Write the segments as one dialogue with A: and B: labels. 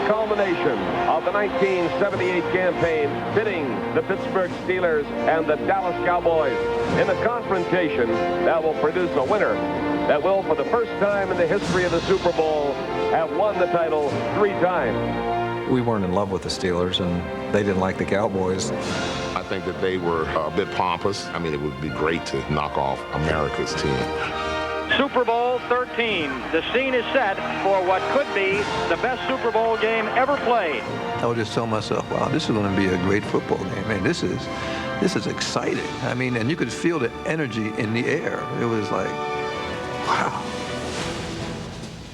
A: culmination of the 1978 campaign pitting the Pittsburgh Steelers and the Dallas Cowboys in a confrontation that will produce a winner that will, for the first time in the history of the Super Bowl, have won the title 3 times.
B: We weren't in love with the Steelers, and they didn't like the Cowboys.
C: I think that they were a bit pompous. I mean, it would be great to knock off America's team.
D: Super Bowl 13. The scene is set for what could be the best Super Bowl game ever played.
E: I would just tell myself, wow, this is going to be a great football game. Man, this is exciting. I mean, and you could feel the energy in the air. It was like, wow.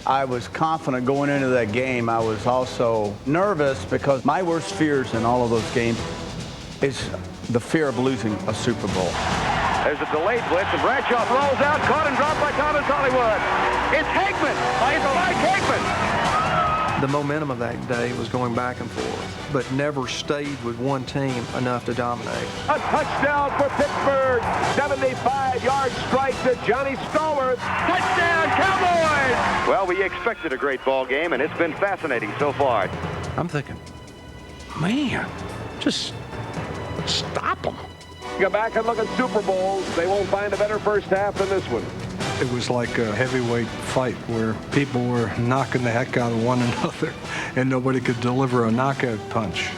F: I was confident going into that game. I was also nervous because my worst fears in all of those games is the fear of losing a Super Bowl.
D: There's a delayed blitz, and Bradshaw throws out, caught and dropped by Thomas Hollywood. It's Hickman, Mike Hickman.
E: The momentum of that day was going back and forth, but never stayed with one team enough to dominate.
A: A touchdown for Pittsburgh. 75-yard strike to Johnny Stallworth. Touchdown, Cowboys!
D: Well, we expected a great ball game, and it's been fascinating so far.
G: I'm thinking, man, just stop them.
A: Go back and look at Super Bowls. They won't find a better first half than this one.
H: It was like a heavyweight fight where people were knocking the heck out of one another and nobody could deliver a knockout punch.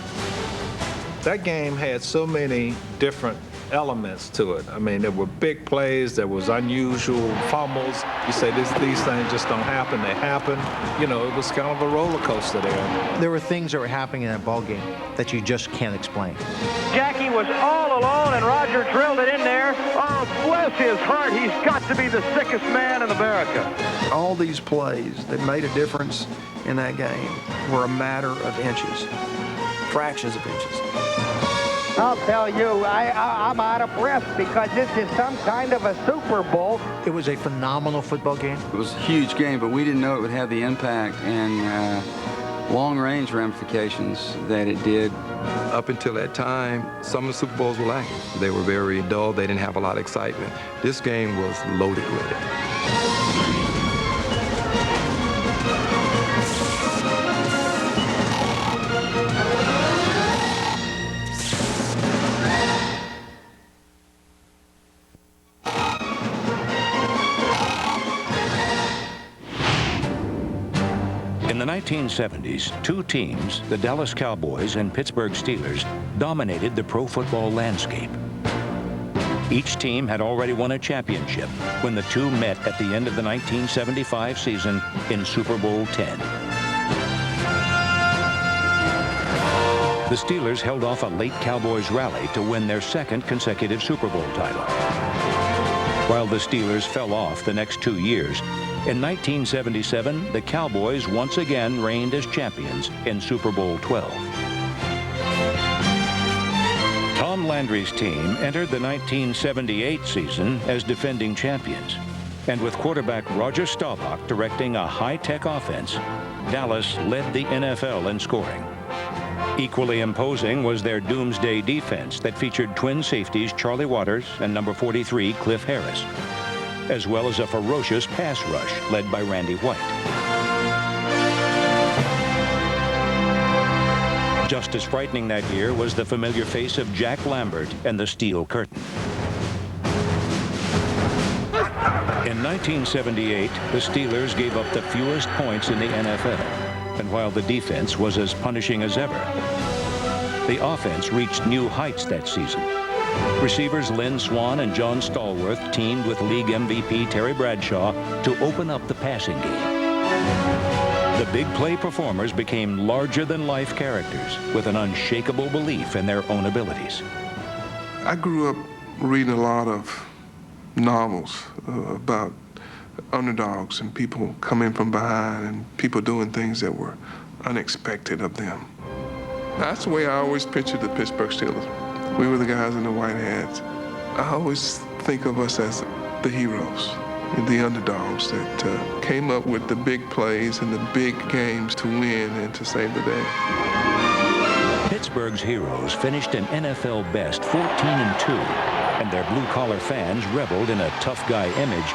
B: That game had so many different elements to it. I mean, there were big plays, there was unusual fumbles. You say these things just don't happen, they happen. You know, it was kind of a roller coaster there.
G: There were things that were happening in that ball game that you just can't explain.
D: Jackie was all alone, and Roger drilled it in there. Oh, bless his heart, he's got to be the sickest man in America.
E: All these plays that made a difference in that game were a matter of inches, fractions of inches.
I: I'll tell you, I'm out of breath because this is some kind of a Super Bowl.
G: It was a phenomenal football game.
J: It was a huge game, but we didn't know it would have the impact and long-range ramifications that it did.
B: Up until that time, some of the Super Bowls were lacking. They were very dull, they didn't have a lot of excitement. This game was loaded with it.
K: In the 1970s, 2 teams, the Dallas Cowboys and Pittsburgh Steelers, dominated the pro football landscape. Each team had already won a championship when the two met at the end of the 1975 season in Super Bowl X. The Steelers held off a late Cowboys rally to win their 2nd consecutive Super Bowl title. While the Steelers fell off the next 2 years, in 1977, the Cowboys once again reigned as champions in Super Bowl XII. Tom Landry's team entered the 1978 season as defending champions. And with quarterback Roger Staubach directing a high-tech offense, Dallas led the NFL in scoring. Equally imposing was their doomsday defense that featured twin safeties Charlie Waters and number 43 Cliff Harris, as well as a ferocious pass rush led by Randy White. Just as frightening that year was the familiar face of Jack Lambert and the Steel Curtain. In 1978, the Steelers gave up the fewest points in the NFL, and while the defense was as punishing as ever, the offense reached new heights that season. Receivers Lynn Swann and John Stallworth teamed with league MVP Terry Bradshaw to open up the passing game. The big play performers became larger-than-life characters with an unshakable belief in their own abilities.
H: I grew up reading a lot of novels about underdogs and people coming from behind and people doing things that were unexpected of them. That's the way I always pictured the Pittsburgh Steelers. We were the guys in the white hats. I always think of us as the heroes, the underdogs that came up with the big plays and the big games to win and to save the day.
K: Pittsburgh's heroes finished an NFL best 14-2, and their blue-collar fans reveled in a tough guy image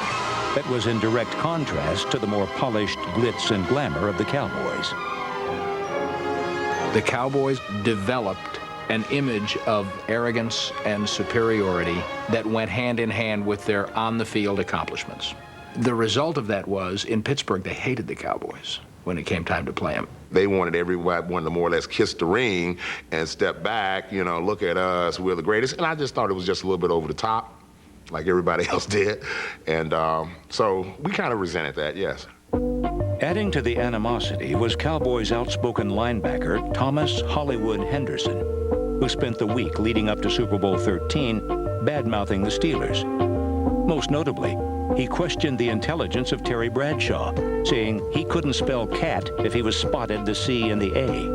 K: that was in direct contrast to the more polished glitz and glamour of the Cowboys.
L: The Cowboys developed an image of arrogance and superiority that went hand in hand with their on-the-field accomplishments. The result of that was, in Pittsburgh, they hated the Cowboys when it came time to play them.
C: They wanted everyone to more or less kiss the ring and step back, you know, look at us, we're the greatest. And I just thought it was just a little bit over the top, like everybody else did. And so we kind of resented that, yes.
K: Adding to the animosity was Cowboys' outspoken linebacker, Thomas Hollywood Henderson, who spent the week leading up to Super Bowl XIII bad-mouthing the Steelers. Most notably, he questioned the intelligence of Terry Bradshaw, saying he couldn't spell cat if he was spotted the C and the A.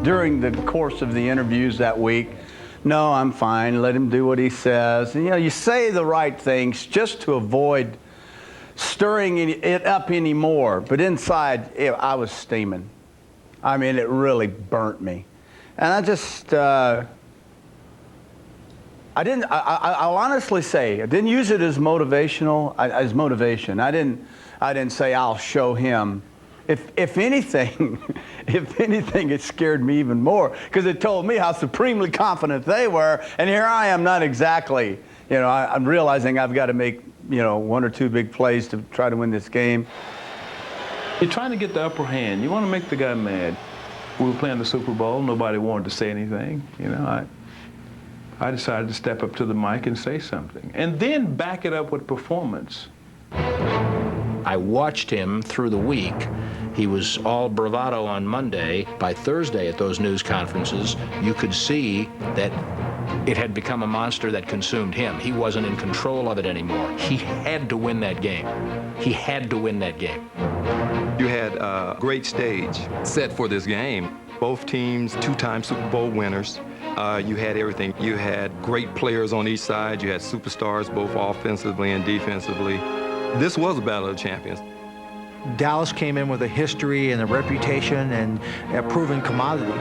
F: During the course of the interviews that week, no, I'm fine, let him do what he says. And, you know, you say the right things just to avoid stirring it up anymore. But inside, I was steaming. I mean, it really burnt me. And I just, I'll honestly say, I didn't use it as motivational, as motivation. I didn't say I'll show him. If anything, it scared me even more because it told me how supremely confident they were, and here I am, not exactly. You know, I'm realizing I've got to make, you know, 1 or 2 big plays to try to win this game.
B: You're trying to get the upper hand. You want to make the guy mad. We were playing the Super Bowl. Nobody wanted to say anything. You know, I decided to step up to the mic and say something, and then back it up with performance.
L: I watched him through the week. He was all bravado on Monday. By Thursday at those news conferences, you could see that it had become a monster that consumed him. He wasn't in control of it anymore. He had to win that game. He had to win that game.
E: You had a great stage set for this game. Both teams, 2-time Super Bowl winners. You had everything. You had great players on each side. You had superstars, both offensively and defensively. This was a battle of champions.
G: Dallas came in with a history and a reputation and a proven commodity.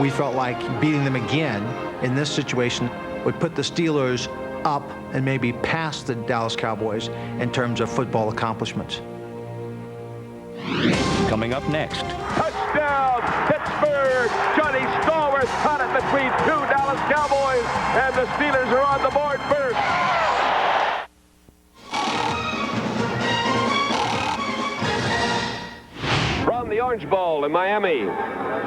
G: We felt like beating them again in this situation would put the Steelers up and maybe past the Dallas Cowboys in terms of football accomplishments.
K: Coming up next.
A: Touchdown, Pittsburgh! Johnny Stallworth caught it between 2 Dallas Cowboys, and the Steelers are on the board first. From the Orange Bowl in Miami,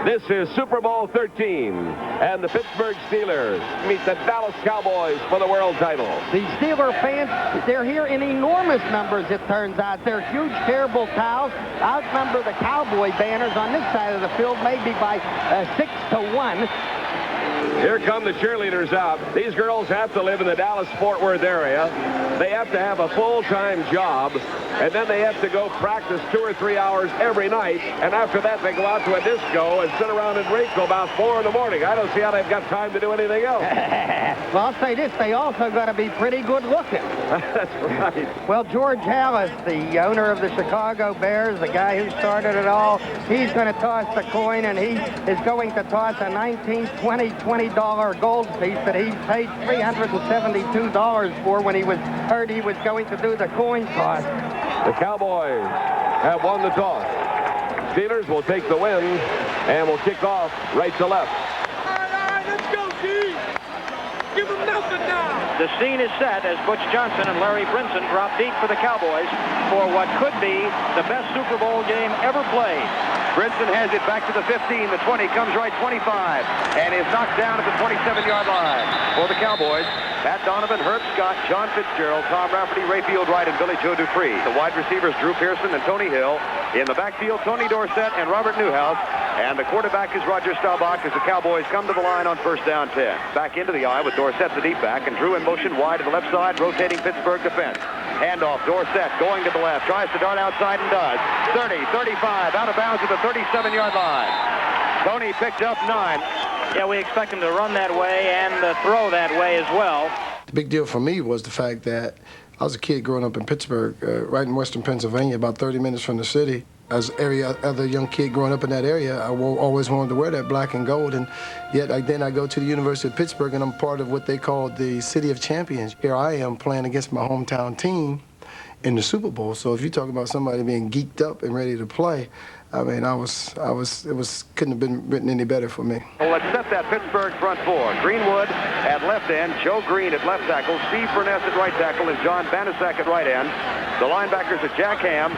A: this is Super Bowl XIII, and the Pittsburgh Steelers meet the Dallas Cowboys for the world title.
I: The Steeler fans, they're here in enormous numbers, it turns out. Their huge, terrible towels outnumber the Cowboy banners on this side of the field, maybe by 6 to 1.
A: Here come the cheerleaders out. These girls have to live in the Dallas-Fort Worth area. They have to have a full-time job, and then they have to go practice 2 or 3 hours every night, and after that they go out to a disco and sit around and drink till about 4 in the morning. I don't see how they've got time to do anything else.
I: Well, I'll say this, they also got to be pretty good looking.
A: That's right.
I: Well, George Halas, the owner of the Chicago Bears, the guy who started it all, he's going to toss the coin, and he is going to toss a $20 gold piece that he paid $372 for when he was heard he was going to do the coin toss.
A: The Cowboys have won the toss. Steelers will take the win and will kick off right to left.
D: All right, let's go, G. Give them nothing now. The scene is set as Butch Johnson and Larry Brinson drop deep for the Cowboys for what could be the best Super Bowl game ever played. Brinson has it back to the 15. The 20 comes right 25 and is knocked down at the 27-yard line. For the Cowboys, Pat Donovan, Herb Scott, John Fitzgerald, Tom Rafferty, Ray Fieldwright, and Billy Joe Dupree. The wide receivers, Drew Pearson and Tony Hill. In the backfield, Tony Dorsett and Robert Newhouse. And the quarterback is Roger Staubach as the Cowboys come to the line on 1st down 10. Back into the eye with Dorsett, the deep back, and Drew in motion wide to the left side, rotating Pittsburgh defense. Handoff, Dorsett going to the left, tries to dart outside and does. 30, 35, out of bounds at the 37-yard line. Tony picked up 9. Yeah, we expect him to run that way and throw that way as well.
M: The big deal for me was the fact that I was a kid growing up in Pittsburgh, right in western Pennsylvania, about 30 minutes from the city. As every other young kid growing up in that area, I always wanted to wear that black and gold, and yet then I go to the University of Pittsburgh, and I'm part of what they call the City of Champions. Here I am playing against my hometown team in the Super Bowl. So if you talk about somebody being geeked up and ready to play, I mean, couldn't have been written any better for me.
D: Well, let's set that Pittsburgh front four. Greenwood at left end, Joe Green at left tackle, Steve Furness at right tackle, and John Banasak at right end. The linebackers are Jack Ham,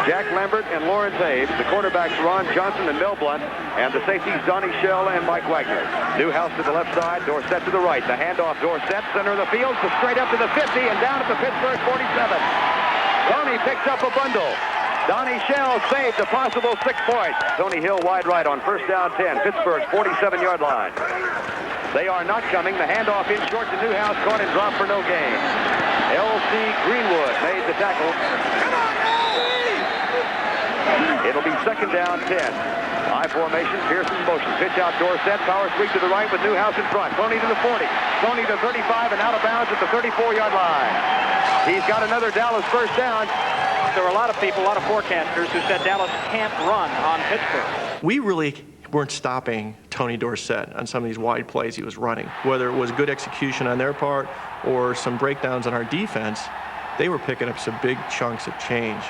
D: Jack Lambert, and Lawrence Abe. The quarterbacks Ron Johnson and Mel Blunt, and the safeties Donnie Shell and Mike Wagner. Newhouse to the left side, Dorsett to the right. The handoff, Dorsett, center of the field, so straight up to the 50 and down at the Pittsburgh 47. Tony picks up a bundle. Donnie Shell saved a possible 6 points. Tony Hill wide right on first down 10. Pittsburgh's 47-yard line. They are not coming. The handoff in short to Newhouse, caught and dropped for no gain. L.C. Greenwood made the tackle. It'll be second down 10. High formation, Pearson's motion. Pitch out Dorsett, power sweep to the right with Newhouse in front. Tony to the 40. Tony to 35 and out of bounds at the 34-yard line. He's got another Dallas first down. There were a lot of people, a lot of forecasters who said Dallas can't run on Pittsburgh.
N: We really weren't stopping Tony Dorsett on some of these wide plays he was running. Whether it was good execution on their part or some breakdowns on our defense, they were picking up some big chunks of change.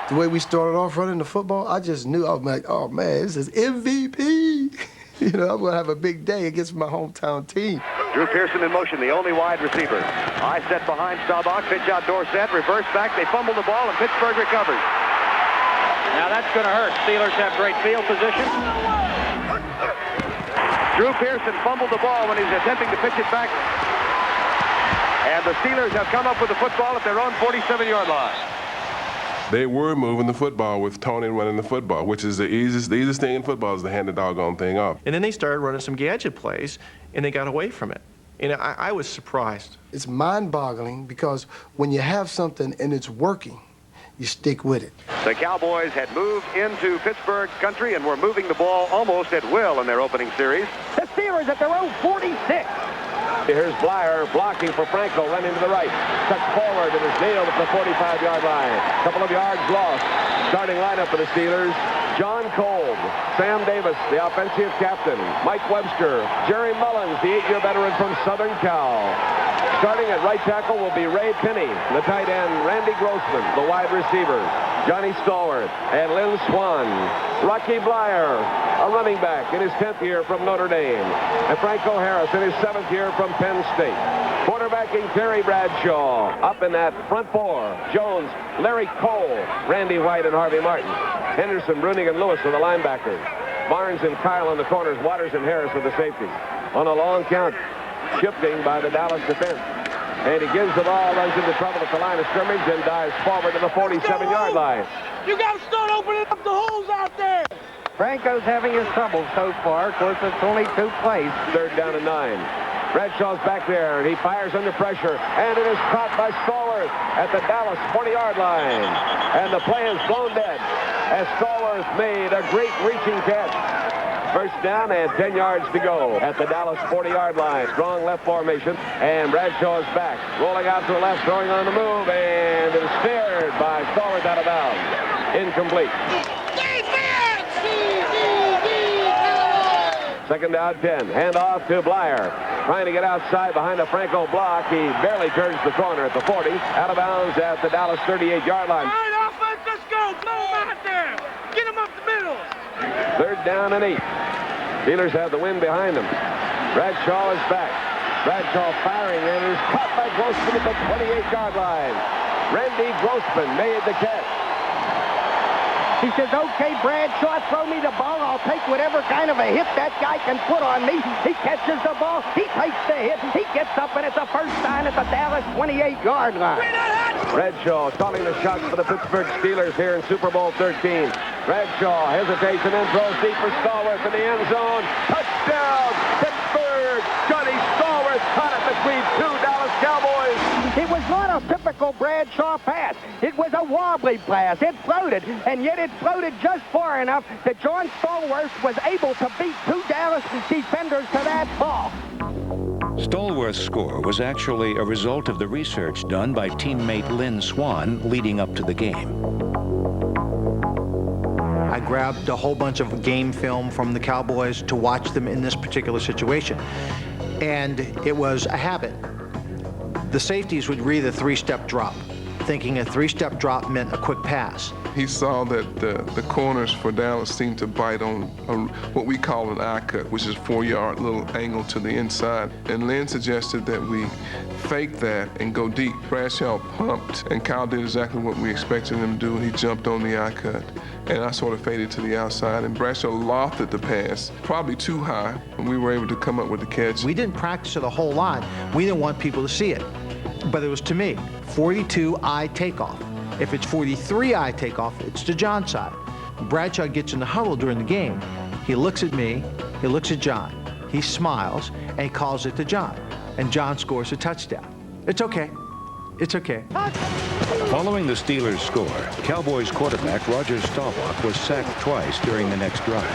M: The way we started off running the football, I just knew, I was like, oh man, this is MVP. You know, I'm going to have a big day against my hometown team.
D: Drew Pearson in motion, the only wide receiver. High set behind Staubach, pitch out Dorsett, reverse back, they fumble the ball, and Pittsburgh recovers. Now that's going to hurt. Steelers have great field position. Drew Pearson fumbled the ball when he's attempting to pitch it back. And the Steelers have come up with the football at their own 47-yard line.
H: They were moving the football with Tony running the football, which is the easiest thing in football is to hand the doggone thing off.
N: And then they started running some gadget plays, and they got away from it. And I was surprised.
M: It's mind-boggling because when you have something and it's working, you stick with it.
D: The Cowboys had moved into Pittsburgh country and were moving the ball almost at will in their opening series. The Steelers at their own 46.
A: Here's Blyer blocking for Franco, running to the right. Cuts forward and is nailed at the 45-yard line. Couple of yards lost. Starting lineup for the Steelers: John Kolb, Sam Davis, the offensive captain, Mike Webster, Jerry Mullins, the 8-year veteran from Southern Cal. Starting at right tackle will be Ray Penny, the tight end, Randy Grossman, the wide receiver, Johnny Stallworth, and Lynn Swan. Rocky Blyer, a running back in his 10th year from Notre Dame, and Franco Harris in his 7th year from Penn State. Quarterbacking Terry Bradshaw. Up in that front four: Jones, Larry Cole, Randy White, and Harvey Martin. Henderson, Bruning, and Lewis are the linebackers. Barnes and Kyle on the corners. Waters and Harris are the safeties. On a long count, shifting by the Dallas defense. And he gives the ball, runs into trouble at the line of scrimmage, and dives forward to the 47-yard line.
I: You got to start opening up the holes out there. Franco's having his trouble so far. Of course, it's only 2 plays.
A: Third down and 9. Bradshaw's back there, and he fires under pressure, and it is caught by Stallworth at the Dallas 40-yard line. And the play is blown dead as Stallworth made a great reaching catch. First down and 10 yards to go at the Dallas 40-yard line. Strong left formation, and Bradshaw is back. Rolling out to the left, throwing on the move, and is snared by Stallworth out of bounds. Incomplete. Second down 10. Hand off to Blyer. Trying to get outside behind a Franco block. He barely turns the corner at the 40. Out of bounds at the Dallas 38-yard line.
I: All right, offense, let's go. Blow him out there. Get him up the middle.
A: Third down and 8. Steelers have the wind behind them. Bradshaw is back. Bradshaw firing and is caught by Grossman at the 28-yard line. Randy Grossman made the catch.
I: He says, okay, Bradshaw, throw me the ball. I'll take whatever kind of a hit that guy can put on me. He catches the ball. He takes the hit. He gets up, and it's a first down at the Dallas 28-yard line.
A: Bradshaw calling the shots for the Pittsburgh Steelers here in Super Bowl 13. Bradshaw hesitates and then throws deep for Stallworth in the end zone. Touchdown, Pittsburgh! Johnny Stallworth caught it between 2 Dallas Cowboys.
I: It was not a typical Bradshaw pass. It was a wobbly pass. It floated, and yet it floated just far enough that John Stallworth was able to beat 2 Dallas defenders to that ball.
K: Stallworth's score was actually a result of the research done by teammate Lynn Swan leading up to the game.
G: I grabbed a whole bunch of game film from the Cowboys to watch them in this particular situation. And it was a habit. The safeties would read a 3-step drop. thinking a three-step drop meant a quick pass.
H: He saw that the corners for Dallas seemed to bite on what we call an eye cut, which is a 4-yard little angle to the inside. And Lynn suggested that we fake that and go deep. Bradshaw pumped, and Kyle did exactly what we expected him to do. He jumped on the eye cut, and I sort of faded to the outside, and Bradshaw lofted the pass, probably too high, and we were able to come up with the catch.
G: We didn't practice it a whole lot. We didn't want people to see it. But it was, to me, 42-eye takeoff. If it's 43-eye takeoff, it's to John's side. Bradshaw gets in the huddle during the game. He looks at me, he looks at John. He smiles, and he calls it to John. And John scores a touchdown. It's okay. It's okay.
K: Following the Steelers' score, Cowboys quarterback Roger Staubach was sacked twice during the next drive.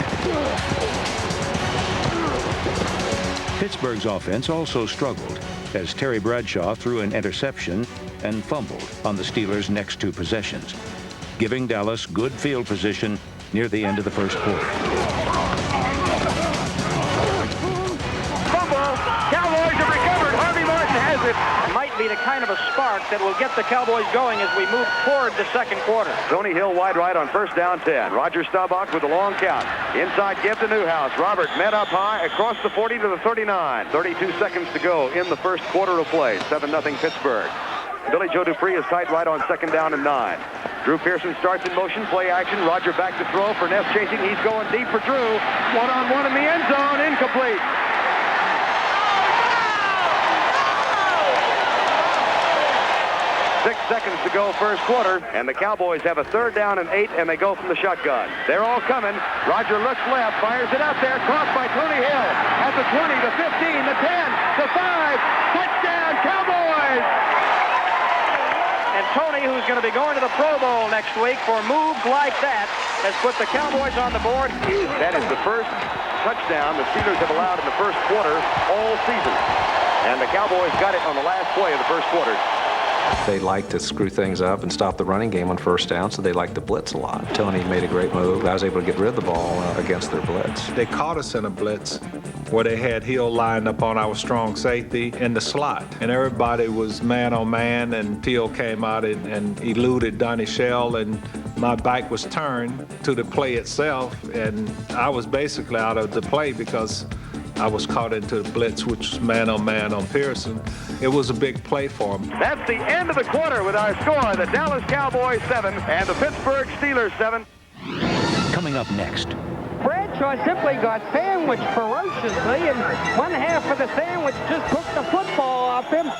K: Pittsburgh's offense also struggled as Terry Bradshaw threw an interception and fumbled on the Steelers' next two possessions, giving Dallas good field position near the end of the first quarter.
D: Fumble. Cowboys have recovered. Harvey Martin has it. Might be the kind of a spark that will get the Cowboys going as we move toward the second quarter.
A: Tony Hill wide right on first down 10. Roger Staubach with a long count. Inside give to Newhouse. Robert met up high across the 40 to the 39. 32 seconds to go in the first quarter of play. 7-0 Pittsburgh. Billy Joe Dupree is tight right on second down and 9. Drew Pearson starts in motion, play action. Roger back to throw. Furness chasing. He's going deep for Drew. One-on-one in the end zone. Incomplete. 6 seconds to go first quarter, and the Cowboys have a third down and 8, and they go from the shotgun. They're all coming. Roger looks left, fires it out there, caught by Tony Hill at the 20, the 15, the 10, the 5. Touchdown, Cowboys!
D: And Tony, who's going to be going to the Pro Bowl next week for moves like that, has put the Cowboys on the board.
A: That is the first touchdown the Steelers have allowed in the first quarter all season. And the Cowboys got it on the last play of the first quarter.
O: They like to screw things up and stop the running game on first down, so they like to blitz a lot. Tony made a great move. I was able to get rid of the ball against their blitz.
B: They caught us in a blitz where they had Hill lined up on our strong safety in the slot, and everybody was man on man, and Hill came out and eluded Donnie Shell, and my back was turned to the play itself, and I was basically out of the play because I was caught into the blitz, which was man on Pearson. It was a big play for him.
A: That's the end of the quarter with our score, the Dallas Cowboys 7 and the Pittsburgh Steelers 7.
K: Coming up next.
I: Bradshaw simply got sandwiched ferociously, and one half of the sandwich just took the football off him.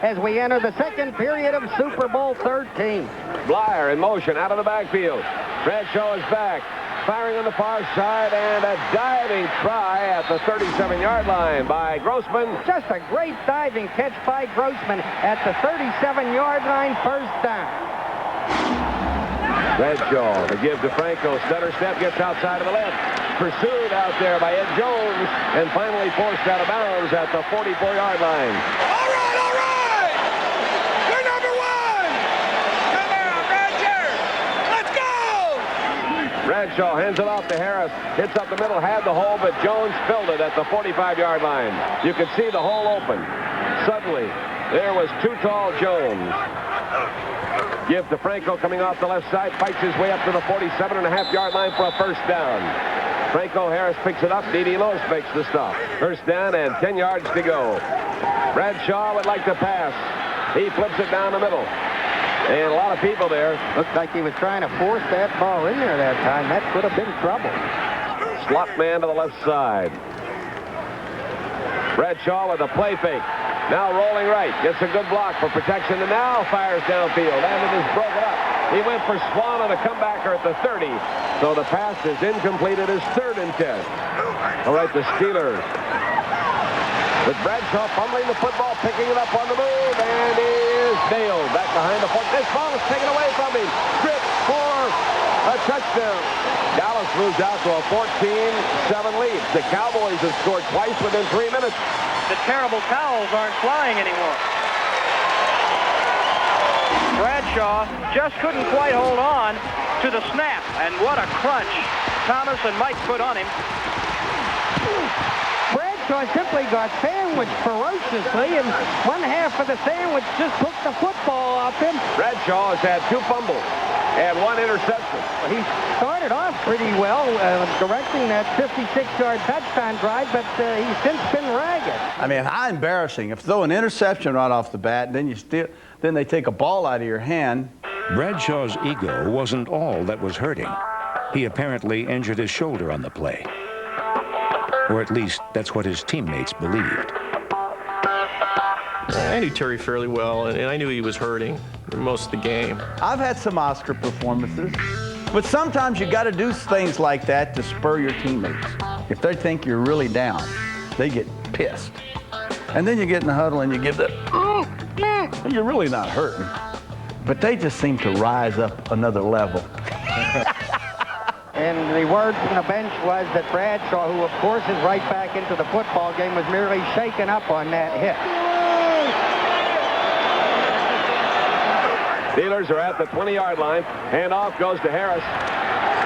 I: As we enter the second period of Super Bowl 13.
A: Blyer in motion out of the backfield. Bradshaw is back, firing on the far side, and a diving try at the 37-yard line by Grossman.
I: Just a great diving catch by Grossman at the 37-yard line, first down.
A: Bradshaw to give to Franco. Stutter step, gets outside of the left. Pursued out there by Ed Jones, and finally forced out of bounds at the 44-yard line. Bradshaw hands it off to Harris, hits up the middle, had the hole, but Jones filled it at the 45-yard line. You could see the hole open. Suddenly, there was too tall Jones. Give to Franco coming off the left side, fights his way up to the 47.5-yard line for a first down. Franco Harris picks it up, D.D. Lewis makes the stop. First down and 10 yards to go. Bradshaw would like to pass. He flips it down the middle. And a lot of people there.
I: Looked like he was trying to force that ball in there that time. That could have been trouble.
A: Slot man to the left side. Bradshaw with a play fake. Now rolling right. Gets a good block for protection and now fires downfield. And it is broken up. He went for Swan on a comebacker at the 30. So the pass is incomplete. It is 3rd and 10. All right, the Steelers. With Bradshaw fumbling the football, picking it up on the move, and he is nailed back behind the foot. This ball is taken away from him. Stripped for a touchdown. Dallas moves out to a 14-7 lead. The Cowboys have scored twice within 3 minutes.
D: The terrible towels aren't flying anymore. Bradshaw just couldn't quite hold on to the snap, and what a crunch Thomas and Mike put on him.
I: Bradshaw simply got sandwiched ferociously, and one half of the sandwich just took the football off him.
A: Bradshaw has had 2 fumbles and 1 interception.
I: He started off pretty well, directing that 56-yard touchdown drive, but he's since been ragged.
F: I mean, how embarrassing. If throw an interception right off the bat, then they take a ball out of your hand.
K: Bradshaw's ego wasn't all that was hurting. He apparently injured his shoulder on the play. Or at least that's what his teammates believed.
N: I knew Terry fairly well, and I knew he was hurting most of the game.
F: I've had some Oscar performances, but sometimes you got to do things like that to spur your teammates. If they think you're really down, they get pissed. And then you get in the huddle and you give that, and you're really not hurting. But they just seem to rise up another level.
I: And the word from the bench was that Bradshaw, who of course is right back into the football game, was merely shaken up on that hit.
A: Steelers are at the 20-yard line. Handoff goes to Harris.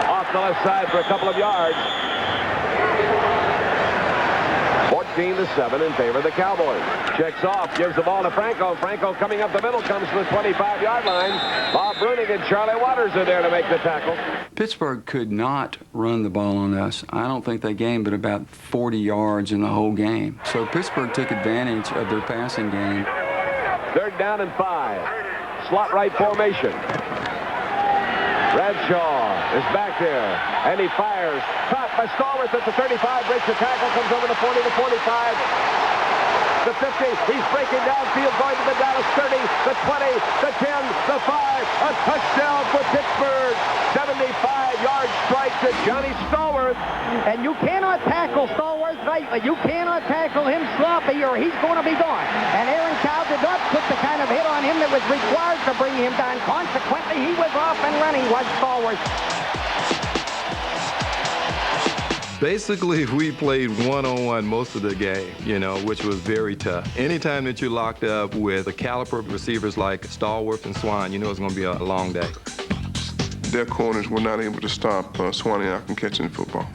A: Off the left side for a couple of yards. 14-7 in favor of the Cowboys. Checks off, gives the ball to Franco. Franco coming up the middle, comes to the 25-yard line. Bob Bruning and Charlie Waters are there to make the tackle.
J: Pittsburgh could not run the ball on us. I don't think they gained but about 40 yards in the whole game. So Pittsburgh took advantage of their passing game.
A: 3rd down and 5. Slot right formation. Bradshaw is back there, and he fires. Caught by Stallworth at the 35, breaks the tackle, comes over the 40, the 45, the 50. He's breaking downfield, going to the Dallas 30, the 20, the 10, the 5. A touchdown for Pittsburgh. 75-yard strike to Johnny Stallworth.
I: And you cannot tackle Stallworth lightly. You cannot tackle him sloppy, or he's going to be gone. And Aaron Cow did not put the kind of hit on him that was required to bring him down. Consequently, he was off and running, was Stallworth.
E: Basically, we played one-on-one most of the game, which was very tough. Anytime that you're locked up with a caliber of receivers like Stallworth and Swan, it's going to be a long day.
H: Their corners were not able to stop Swanee and I from catching the football.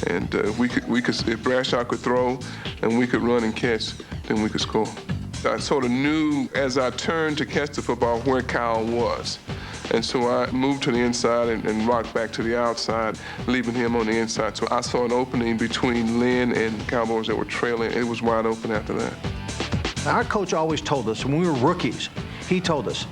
H: And if Bradshaw could throw and we could run and catch, then we could score. I sort of knew as I turned to catch the football where Kyle was. And so I moved to the inside and rocked back to the outside, leaving him on the inside. So I saw an opening between Lynn and the Cowboys that were trailing. It was wide open after that.
G: Our coach always told us, when we were rookies, he told us,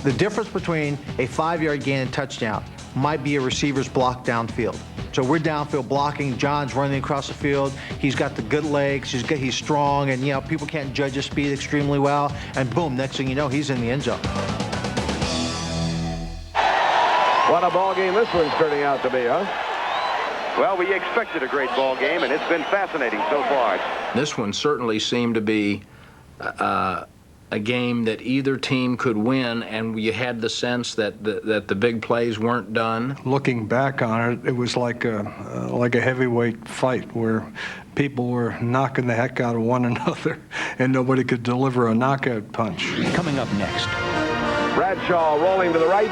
G: the difference between a 5-yard gain and touchdown might be a receiver's block downfield. So we're downfield blocking. John's running across the field. He's got the good legs. He's strong, and people can't judge his speed extremely well. And boom, next thing you know, he's in the end zone.
A: What a ball game this one's turning out to be, huh?
D: Well, we expected a great ball game, and it's been fascinating so far.
L: This one certainly seemed to be a game that either team could win, and you had the sense that the big plays weren't done.
P: Looking back on it, it was like a heavyweight fight where people were knocking the heck out of one another, and nobody could deliver a knockout punch.
K: Coming up next.
A: Bradshaw rolling to the right.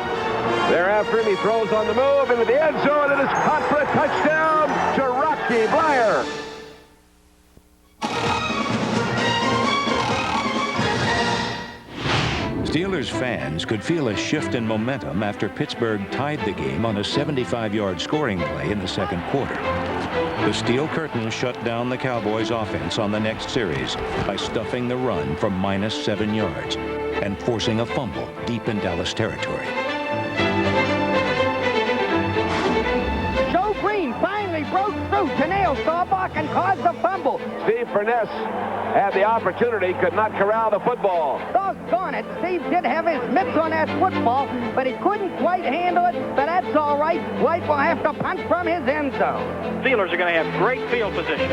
A: Thereafter, he throws on the move into the end zone, and is caught for a touchdown to Rocky Bleier.
K: Steelers fans could feel a shift in momentum after Pittsburgh tied the game on a 75-yard scoring play in the second quarter. The Steel Curtain shut down the Cowboys' offense on the next series by stuffing the run for -7 yards and forcing a fumble deep in Dallas territory.
I: Joe Green finally broke through to nail Staubach and caused the fumble.
A: Steve Furness had the opportunity, could not corral the football.
I: Doggone it, Steve did have his mitts on that football, but he couldn't quite handle it, but that's all right. White will have to punt from his end zone.
D: Steelers are going to have great field position.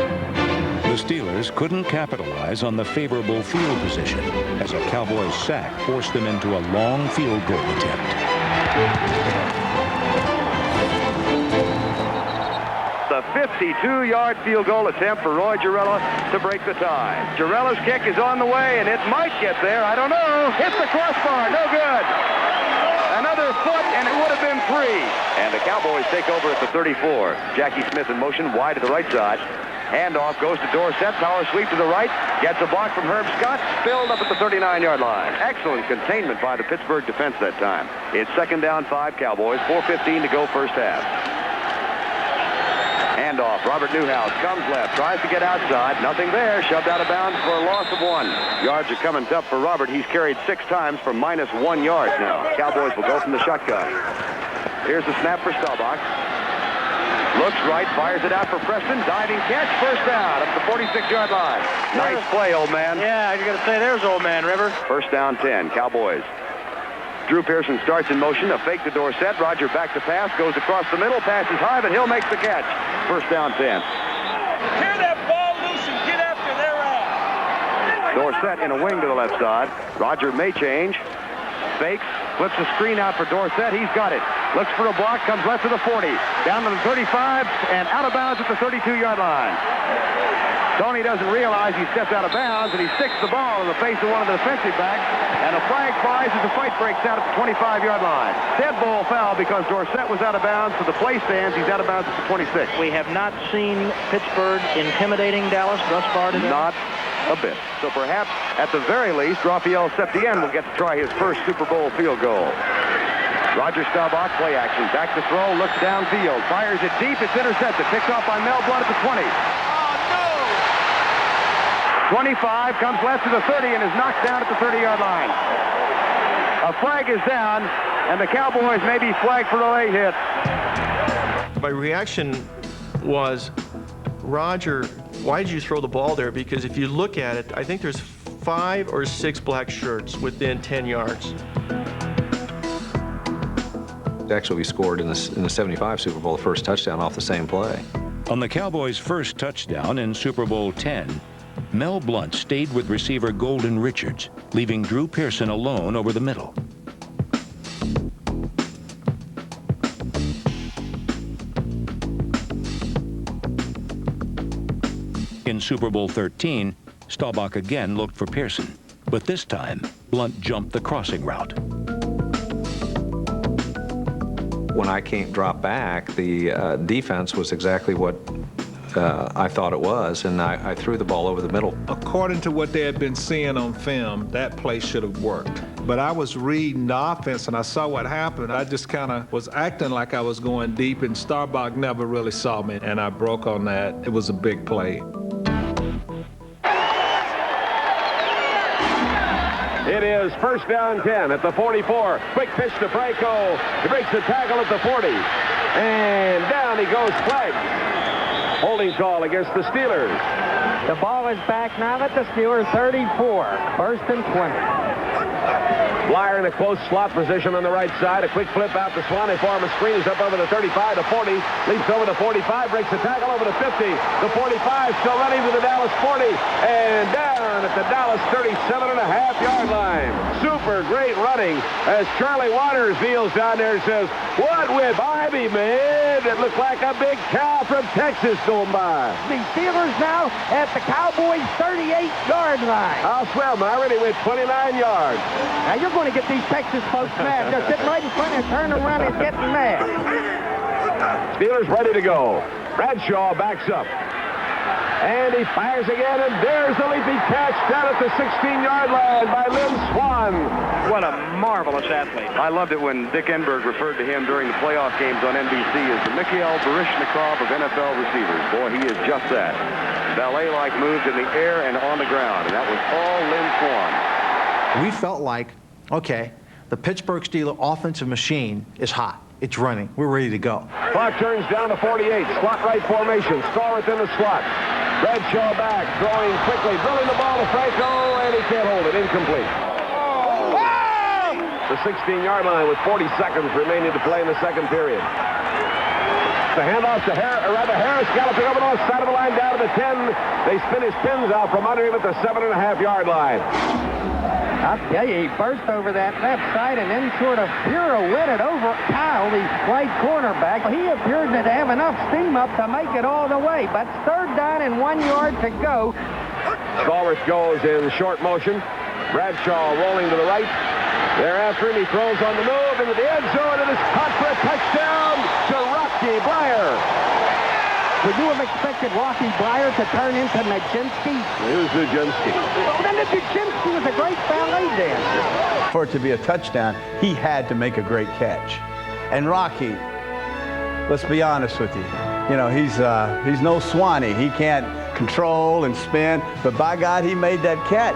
K: The Steelers couldn't capitalize on the favorable field position as a Cowboys sack forced them into a long field goal attempt.
D: The 52-yard field goal attempt for Roy Girella to break the tie. Girella's kick is on the way, and it might get there. I don't know. Hits the crossbar. No good. Another foot, and it would have been 3. And the Cowboys take over at the 34. Jackie Smith in motion wide to the right side. Handoff goes to Dorsett. Power sweep to the right. Gets a block from Herb Scott. Spilled up at the 39-yard line. Excellent containment by the Pittsburgh defense that time. It's 2nd down 5 Cowboys. 4:15 to go first half. Handoff. Robert Newhouse comes left. Tries to get outside. Nothing there. Shoved out of bounds for a loss of 1. Yards are coming tough for Robert. He's carried 6 times for -1 yard now. Cowboys will go from the shotgun. Here's the snap for Staubach. Looks right, fires it out for Preston. Diving catch, first down up the 46-yard line. Nice play, old man.
I: Yeah, you're going to say there's old man, River.
D: First down 10, Cowboys. Drew Pearson starts in motion, a fake to Dorsett. Roger back to pass, goes across the middle, passes high, but Hill makes the catch. First down 10.
Q: Tear that ball loose and get after their ass.
D: Dorsett in a wing to the left side. Roger may change. Fakes, flips a screen out for Dorsett. He's got it. Looks for a block, comes left to the 40. Down to the 35, and out of bounds at the 32-yard line. Tony doesn't realize he stepped out of bounds, and he sticks the ball in the face of one of the defensive backs, and a flag flies as the fight breaks out at the 25-yard line. Dead ball foul because Dorsett was out of bounds, so the play stands. He's out of bounds at the 26.
I: We have not seen Pittsburgh intimidating Dallas thus far today.
D: Not a bit. So perhaps, at the very least, Rafael Septien will get to try his first Super Bowl field goal. Roger Staubach, play action, back to throw, looks downfield, fires it deep, it's intercepted, picked off by Mel Blount at the 20. 25, comes left to the 30 and is knocked down at the 30-yard line. A flag is down, and the Cowboys may be flagged for a late hit.
N: My reaction was, Roger, why did you throw the ball there? Because if you look at it, I think there's 5 or 6 black shirts within 10 yards.
O: Actually, we scored in the 75 Super Bowl the first touchdown off the same play.
K: On the Cowboys' first touchdown in Super Bowl X, Mel Blount stayed with receiver Golden Richards, leaving Drew Pearson alone over the middle. In Super Bowl XIII, Staubach again looked for Pearson, but this time, Blount jumped the crossing route.
O: When I can't drop back, the defense was exactly what I thought it was, and I threw the ball over the middle.
B: According to what they had been seeing on film, that play should have worked. But I was reading the offense, and I saw what happened. I just kind of was acting like I was going deep, and Staubach never really saw me, and I broke on that. It was a big play.
A: It is first down 10 at the 44. Quick pitch to Franco. He breaks the tackle at the 40. And down he goes, flag. Holding call against the Steelers.
I: The ball is back now at the Steelers 34. First and 20.
A: Blyer in a close slot position on the right side. A quick flip out to Swanee for him. A screen is up over the 35 to 40. Leaps over the 45. Breaks the tackle over the 50. The 45 still running to the Dallas 40. And down at the Dallas 37.5-yard line. Super great running as Charlie Waters kneels down there and says, "What whip I be made?" It looked like a big cow from Texas going by.
I: The Steelers now at the Cowboys 38-yard line.
A: I'll swear, Myron, he went 29 yards.
I: Now you're going to get these Texas folks mad. They're sitting right in front and turning around and getting mad.
A: Steelers ready to go. Bradshaw backs up. And he fires again, and there's the leaping catch down at the 16-yard line by Lynn Swann.
D: What a marvelous athlete. I loved it when Dick Enberg referred to him during the playoff games on NBC as the Mikhail Baryshnikov of NFL receivers. Boy, he is just that. Ballet-like moves in the air and on the ground, and that was all Lynn Swann.
G: We felt like, okay, the Pittsburgh Steelers offensive machine is hot. It's running. We're ready to go.
A: Clock turns down to 48. Slot right formation. Scarlett in the slot. Bradshaw back, throwing quickly, drilling the ball to Franco, and he can't hold it. Incomplete. The 16-yard line with 40 seconds remaining to play in the second period. The handoff to Harris, galloping over the north side of the line down to the 10. They spin his pins out from under him at the 7.5-yard line.
I: I'll tell you, he burst over that left side and then sort of pirouetted over Kyle, the right cornerback. He appears to have enough steam up to make it all the way, but third down and 1 yard to go.
A: Stallworth goes in short motion. Bradshaw rolling to the right. Thereafter, he throws on the move into the end zone and is caught for a touchdown to Rocky Blyer.
I: Would you have expected Rocky Bleier to turn into Nijinsky?
A: Here's Nijinsky.
I: Well, then Nijinsky was a great ballet dancer.
F: For it to be a touchdown, he had to make a great catch. And Rocky, let's be honest with you, you know, he's no Swanee. He can't control and spin, but by God, he made that catch.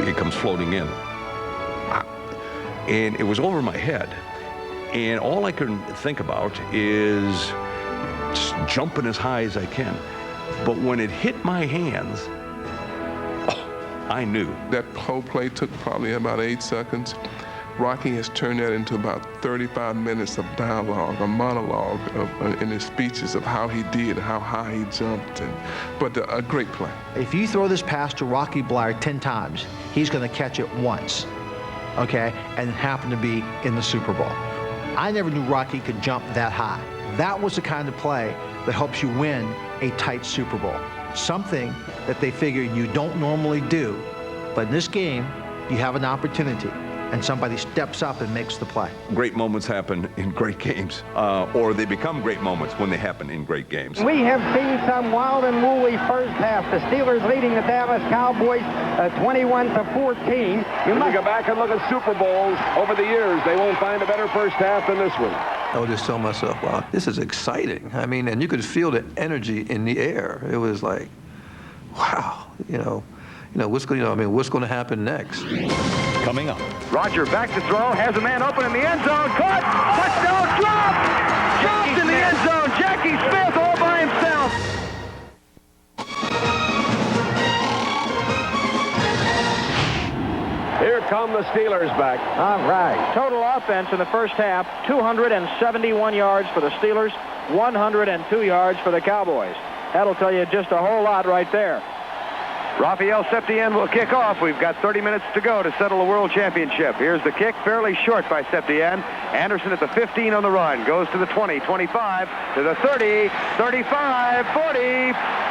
R: It comes floating in. And it was over my head. And all I could think about is just jumping as high as I can. But when it hit my hands, I knew.
H: That whole play took probably about 8 seconds. Rocky has turned that into about 35 minutes of dialogue, a monologue in his speeches of how he did, how high he jumped, but a great play.
G: If you throw this pass to Rocky Bleier 10 times, he's going to catch it once, okay, and it happened to be in the Super Bowl. I never knew Rocky could jump that high. That was the kind of play that helps you win a tight Super Bowl. Something that they figure you don't normally do, but in this game, you have an opportunity, and somebody steps up and makes the play.
R: Great moments happen in great games, or they become great moments when they happen in great games.
I: We have seen some wild and woolly first half. The Steelers leading the Dallas Cowboys 21-14.
A: When we go back and look at Super Bowls over the years, they won't find a better first half than this one.
E: I would just tell myself, wow, this is exciting. I mean, and you could feel the energy in the air. It was like, wow, what's going to happen next?
K: Coming up.
D: Roger back to throw, has a man open in the end zone, caught, touchdown, dropped in the end zone. Jackie Smith all by himself.
A: Here come the Steelers back.
D: All right. Total offense in the first half, 271 yards for the Steelers, 102 yards for the Cowboys. That'll tell you just a whole lot right there. Rafael Septien will kick off. We've got 30 minutes to go to settle the World Championship. Here's the kick, fairly short by Septien. Anderson at the 15 on the run. Goes to the 20, 25, to the 30, 35, 40,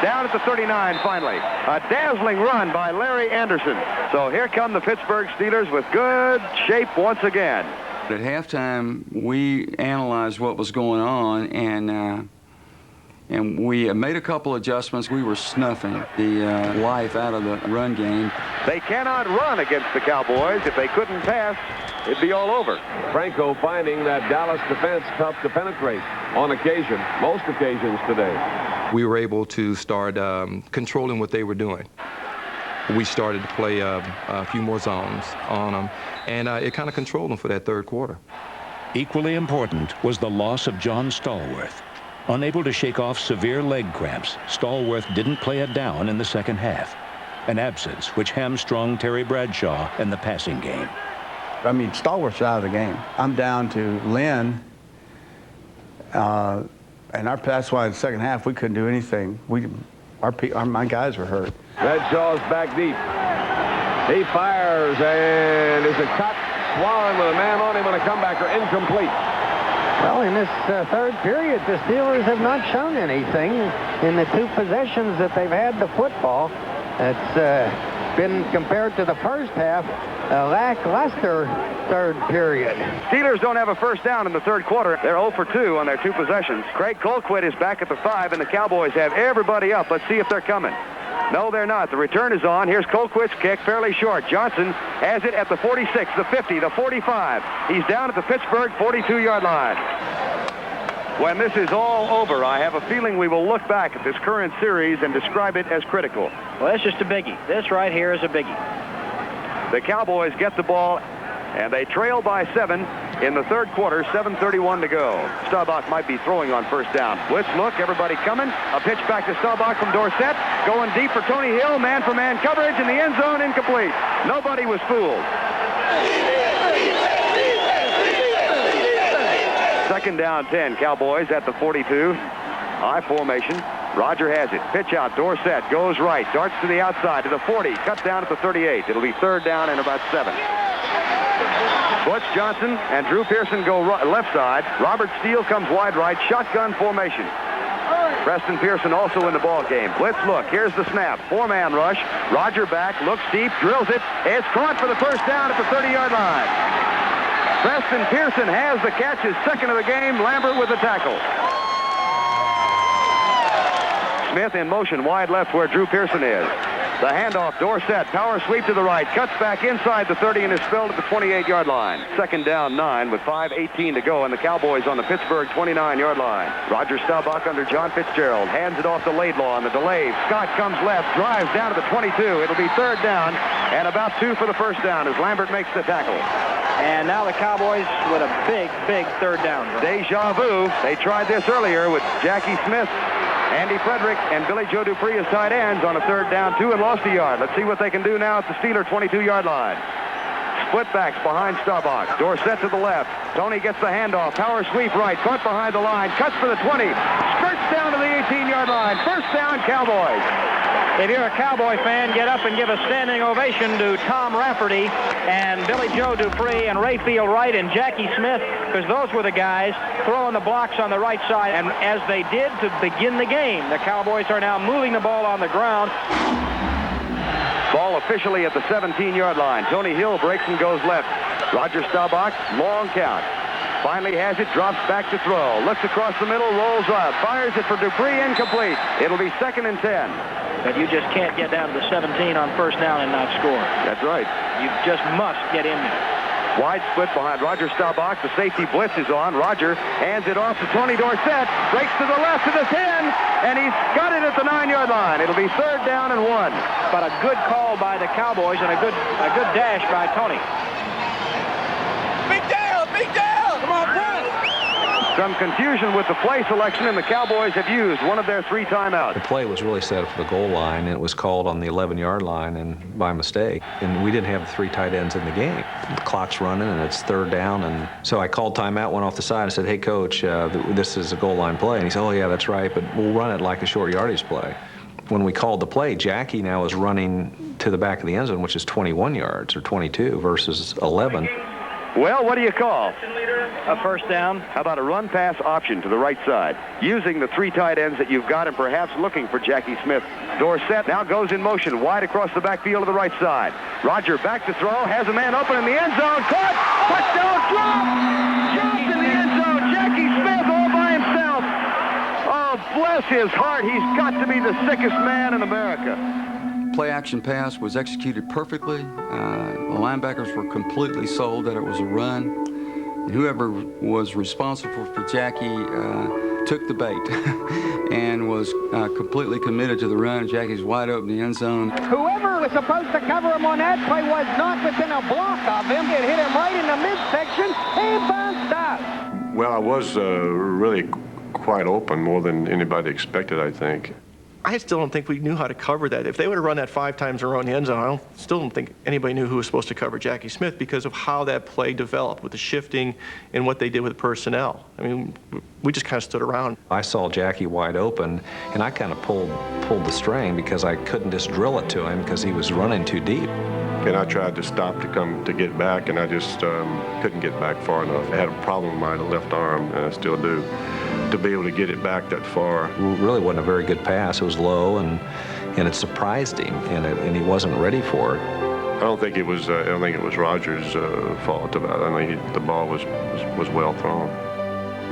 D: down at the 39 finally. A dazzling run by Larry Anderson. So here come the Pittsburgh Steelers with good shape once again.
J: At halftime, we analyzed what was going on, and we made a couple adjustments. We were snuffing the life out of the run game.
D: They cannot run against the Cowboys. If they couldn't pass, it'd be all over.
A: Franco finding that Dallas defense tough to penetrate on occasion, most occasions today.
E: We were able to start controlling what they were doing. We started to play a few more zones on them, and it kind of controlled them for that third quarter.
K: Equally important was the loss of John Stallworth. Unable to shake off severe leg cramps, Stallworth didn't play it down in the second half, an absence which hamstrung Terry Bradshaw in the passing game.
F: I mean, Stallworth's out of the game. I'm down to Lynn, and that's why in the second half we couldn't do anything. My guys were hurt.
A: Bradshaw's back deep. He fires, and is it cut? Swallowing with a man on him on a comebacker, incomplete.
I: Well, in this third period, the Steelers have not shown anything in the two possessions that they've had the football. It's been, compared to the first half, a lackluster third period.
D: Steelers don't have a first down in the third quarter. They're 0 for 2 on their two possessions. Craig Colquitt is back at the 5, and the Cowboys have everybody up. Let's see if they're coming. No, they're not. The return is on. Here's Colquitt's kick, fairly short. Johnson has it at the 46, the 50, the 45. He's down at the Pittsburgh 42-yard line. When this is all over, I have a feeling we will look back at this current series and describe it as critical. Well, that's just a biggie. This right here is a biggie. The Cowboys get the ball, and they trail by 7 in the third quarter, 7:31 to go. Staubach might be throwing on first down. Blitz look, everybody coming. A pitch back to Staubach from Dorsett. Going deep for Tony Hill, man-for-man coverage in the end zone, incomplete. Nobody was fooled. Second down 10, Cowboys at the 42. I formation. Roger has it. Pitch out. Dorsett goes right. Darts to the outside to the 40. Cuts down at the 38. It'll be third down and about 7. Butch Johnson and Drew Pearson go left side. Robert Steele comes wide right. Shotgun formation. Preston Pearson also in the ball game. Blitz look. Here's the snap. 4-man rush. Roger back. Looks deep. Drills it. It's caught for the first down at the 30-yard line.
S: Preston Pearson has the catch, his second of the game. Lambert with the tackle. Smith in motion, wide left where Drew Pearson is. The handoff, Dorsett, power sweep to the right, cuts back inside the 30 and is spilled at the 28-yard line. Second down, 9 with 5:18 to go, and the Cowboys on the Pittsburgh 29-yard line. Roger Staubach under John Fitzgerald, hands it off to Laidlaw on the delay. Scott comes left, drives down to the 22. It'll be third down and about 2 for the first down as Lambert makes the tackle.
D: And now the Cowboys with a big, big third down.
S: Deja vu. They tried this earlier with Jackie Smith, Andy Frederick, and Billy Joe Dupree as tight ends on a third down, 2 and lost a yard. Let's see what they can do now at the Steeler 22-yard line. Split backs behind Staubach. Dorsett to the left. Tony gets the handoff. Power sweep right. Caught behind the line. Cuts for the 20. Skirts down to the 18-yard line. First down, Cowboys.
D: If you're a Cowboy fan, get up and give a standing ovation to Tom Rafferty and Billy Joe Dupree and Rayfield Wright and Jackie Smith, because those were the guys throwing the blocks on the right side. And as they did to begin the game, the Cowboys are now moving the ball on the ground.
S: Ball officially at the 17-yard line. Tony Hill breaks and goes left. Roger Staubach, long count. Finally has it, drops back to throw. Looks across the middle, rolls out. Fires it for Dupree, incomplete. It'll be 2nd and 10.
D: But you just can't get down to the 17 on first down and not score.
S: That's right.
D: You just must get in there.
S: Wide split behind Roger Staubach. The safety blitz is on. Roger hands it off to Tony Dorsett. Breaks to the left to the 10, and he's got it at the 9-yard line. It'll be third down and 1.
D: But a good call by the Cowboys and a good dash by Tony.
Q: Big down! Big down! Come on, boys!
S: Some confusion with the play selection, and the Cowboys have used one of their 3 timeouts.
O: The play was really set for the goal line, and it was called on the 11-yard line and by mistake. And we didn't have the 3 tight ends in the game. The clock's running, and it's third down. And so I called timeout, went off the side, and said, hey, Coach, this is a goal line play. And he said, oh, yeah, that's right, but we'll run it like a short yardage play. When we called the play, Jackie now is running to the back of the end zone, which is 21 yards or 22 versus 11.
S: Well, what do you call?
D: A first down.
S: How about a run-pass option to the right side? Using the 3 tight ends that you've got and perhaps looking for Jackie Smith. Dorsett now goes in motion, wide across the backfield to the right side. Roger back to throw, has a man open in the end zone. Caught! Touchdown drop! Dropped in the end zone. Jackie Smith all by himself. Oh, bless his heart. He's got to be the sickest man in America.
J: Play-action pass was executed perfectly. The linebackers were completely sold that it was a run. And whoever was responsible for Jackie took the bait and was completely committed to the run. Jackie's wide open in the end zone.
I: Whoever was supposed to cover him on that play was not within a block of him. It hit him right in the midsection. He bounced out.
T: Well, I was really quite open, more than anybody expected, I think.
N: I still don't think we knew how to cover that. If they would have run that 5 times in a row in the end zone, still don't think anybody knew who was supposed to cover Jackie Smith because of how that play developed with the shifting and what they did with personnel. I mean, we just kind of stood around.
O: I saw Jackie wide open, and I kind of pulled the string because I couldn't just drill it to him because he was running too deep.
T: And I tried to stop to get back, and I just couldn't get back far enough. I had a problem with my left arm, and I still do, to be able to get it back that far.
O: It really wasn't a very good pass. It was low, and it surprised him, and he wasn't ready for it.
T: I don't think it was Rogers' fault about it. I think the ball was well thrown.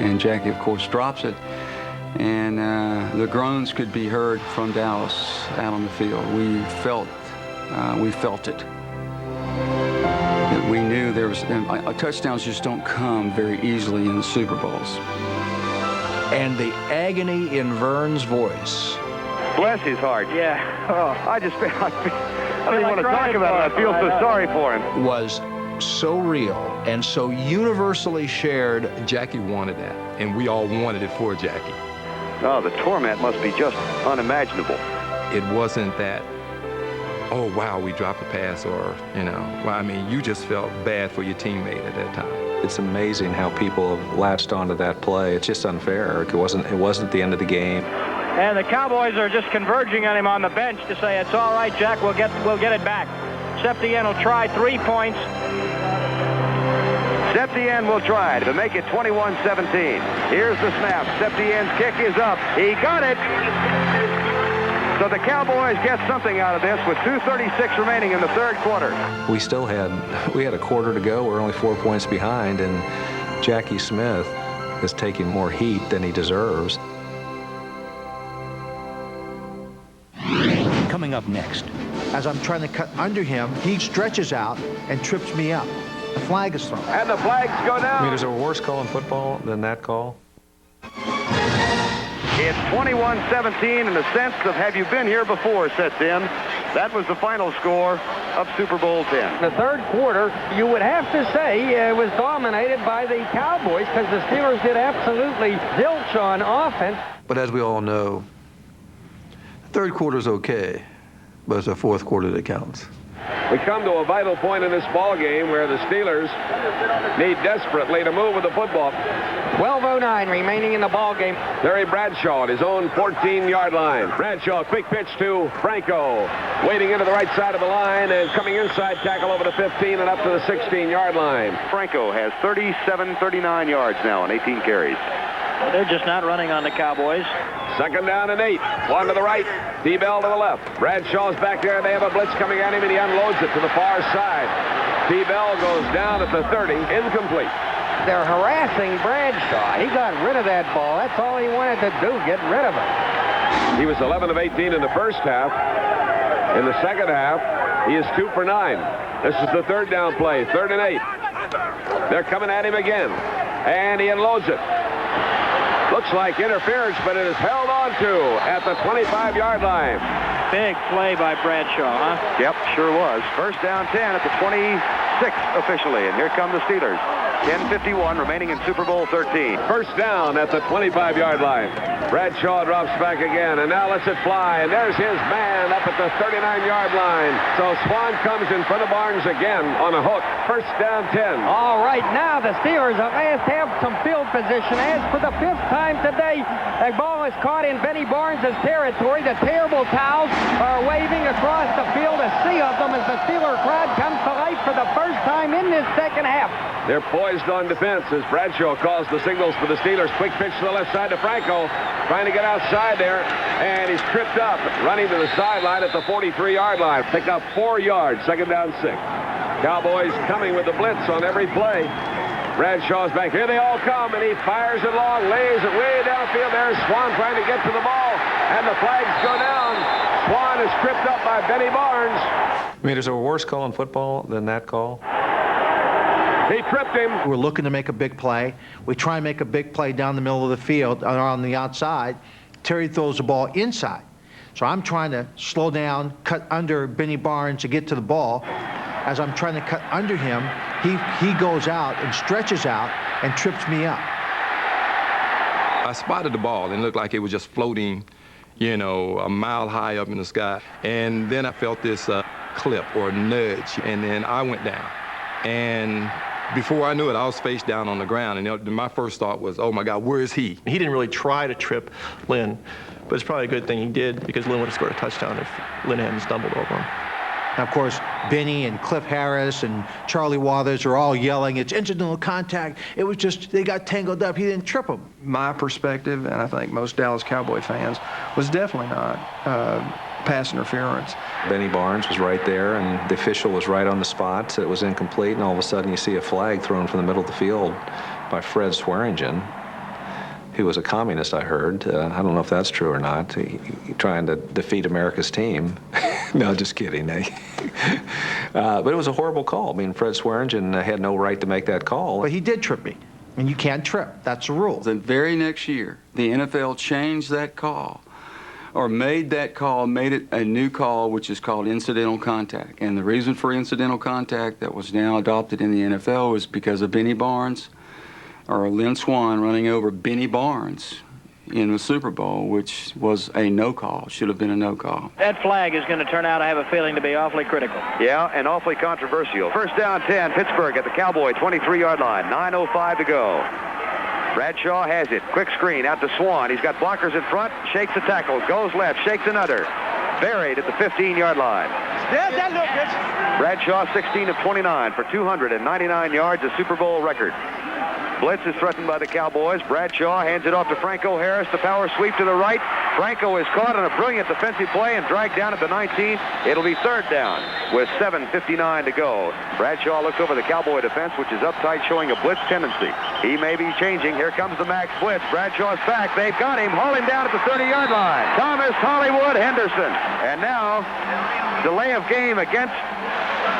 J: And Jackie, of course, drops it. And the groans could be heard from Dallas out on the field. We felt it. That we knew there was, touchdowns just don't come very easily in the Super Bowls.
L: And the agony in Vern's voice.
S: Bless his heart.
D: Yeah.
S: Oh, I don't even want to talk about it. I feel so sorry for him.
L: Was so real and so universally shared.
E: Jackie wanted that, and we all wanted it for Jackie.
S: Oh, the torment must be just unimaginable.
E: It wasn't that, oh, wow, we dropped a pass, or, well, I mean, you just felt bad for your teammate at that time.
O: It's amazing how people have latched onto that play. It's just unfair. It wasn't the end of the game.
D: And the Cowboys are just converging on him on the bench to say, it's all right, Jack, we'll get it back. Septien will try 3 points.
S: Septien will try to make it 21-17. Here's the snap. Septien's kick is up. He got it. So the Cowboys get something out of this with 2:36 remaining in the third quarter.
O: We had a quarter to go. We're only 4 points behind, and Jackie Smith is taking more heat than he deserves.
K: Coming up next.
G: As I'm trying to cut under him, he stretches out and trips me up. The flag is thrown.
A: And the flags go
O: I
A: down.
O: mean, is there a worse call in football than that call?
S: It's 21-17, and the sense of have you been here before sets in. That was the final score of Super Bowl X.
I: The third quarter, you would have to say, was dominated by the Cowboys because the Steelers did absolutely zilch on offense.
E: But as we all know, the third quarter's okay, but it's the fourth quarter that counts.
A: We come to a vital point in this ball game where the Steelers need desperately to move with the football.
I: 12:09 remaining in the ball game.
A: Terry Bradshaw at his own 14-yard line. Bradshaw, quick pitch to Franco. Wading into the right side of the line and coming inside tackle over the 15 and up to the 16-yard line.
S: Franco has 39 yards now on 18 carries.
D: Well, they're just not running on the Cowboys.
A: Second down and 8. One to the right. T-Bell to the left. Bradshaw's back there. They have a blitz coming at him, and he unloads it to the far side. T-Bell goes down at the 30. Incomplete.
I: They're harassing Bradshaw. He got rid of that ball. That's all he wanted to do, get rid of it.
A: He was 11 of 18 in the first half. In the second half, he is 2 for 9. This is the third down play. 3rd and 8. They're coming at him again. And he unloads it. Looks like interference, but it is held on to at the 25-yard line.
D: Big play by Bradshaw, huh?
S: Yep, sure was. First down 10 at the 26 officially, and here come the Steelers. 10:51 remaining in Super Bowl 13.
A: First down at the 25-yard line. Bradshaw drops back again, and now lets it fly, and there's his man up at the 39-yard line. So Swan comes in front of Barnes again on a hook. First down 10.
I: All right, now the Steelers have some field position. As for the 5th time today, the ball is caught in Benny Barnes' territory. The terrible towels are waving across the field, a sea of them as the Steeler crowd comes to life for the first time in this second half.
A: They're poised on defense as Bradshaw calls the signals for the Steelers. Quick pitch to the left side to Franco, trying to get outside there, and he's tripped up, running to the sideline at the 43-yard line. Pick up 4 yards, second down 6. Cowboys coming with the blitz on every play. Bradshaw's back. Here they all come, and he fires it long, lays it way downfield. There's Swan trying to get to the ball, and the flags go down. Swan is tripped up by Benny Barnes.
O: I mean, is there a worse call in football than that call?
A: He tripped him.
G: We're looking to make a big play. We try and make a big play down the middle of the field on the outside. Terry throws the ball inside. So I'm trying to slow down, cut under Benny Barnes to get to the ball. As I'm trying to cut under him, he goes out and stretches out and trips me up.
E: I spotted the ball and it looked like it was just floating, you know, a mile high up in the sky. And then I felt this clip or nudge, and then I went down. And before I knew it, I was face down on the ground, and my first thought was, oh my God, where is he?
N: He didn't really try to trip Lynn, but it's probably a good thing he did because Lynn would have scored a touchdown if Lynn hadn't stumbled over him.
G: And of course, Benny and Cliff Harris and Charlie Wathers are all yelling, it's incidental contact. It was just, they got tangled up. He didn't trip them.
N: My perspective, and I think most Dallas Cowboy fans, was definitely not pass interference.
O: Benny Barnes was right there, and the official was right on the spot. It was incomplete, and all of a sudden you see a flag thrown from the middle of the field by Fred Swearingen, who was a communist, I heard. I don't know if that's true or not. He trying to defeat America's team. No, just kidding. But it was a horrible call. I mean, Fred Swearingen had no right to make that call.
G: But he did trip me, and you can't trip. That's the rule.
J: The very next year, the NFL changed that call, or made that call, made it a new call, which is called incidental contact. And the reason for incidental contact that was now adopted in the NFL was because of Benny Barnes, or Lynn Swan running over Benny Barnes in the Super Bowl, which was a no call, should have been a no call.
D: That flag is going to turn out, I have a feeling, to be awfully critical.
S: Yeah, and awfully controversial. First down 10, Pittsburgh at the Cowboy 23-yard line, 9:05 to go. Bradshaw has it. Quick screen out to Swan. He's got blockers in front, shakes a tackle, goes left, shakes another. Buried at the 15-yard line.
Q: Yeah, that looked good.
S: Bradshaw 16 of 29 for 299 yards, a Super Bowl record. Blitz is threatened by the Cowboys. Bradshaw hands it off to Franco Harris. The power sweep to the right. Franco is caught on a brilliant defensive play and dragged down at the 19. It'll be third down with 7:59 to go. Bradshaw looks over the Cowboy defense, which is uptight, showing a blitz tendency. He may be changing. Here comes the max blitz. Bradshaw's back. They've got him. Haul him down at the 30-yard line. Thomas, Hollywood, Henderson. And now, delay of game against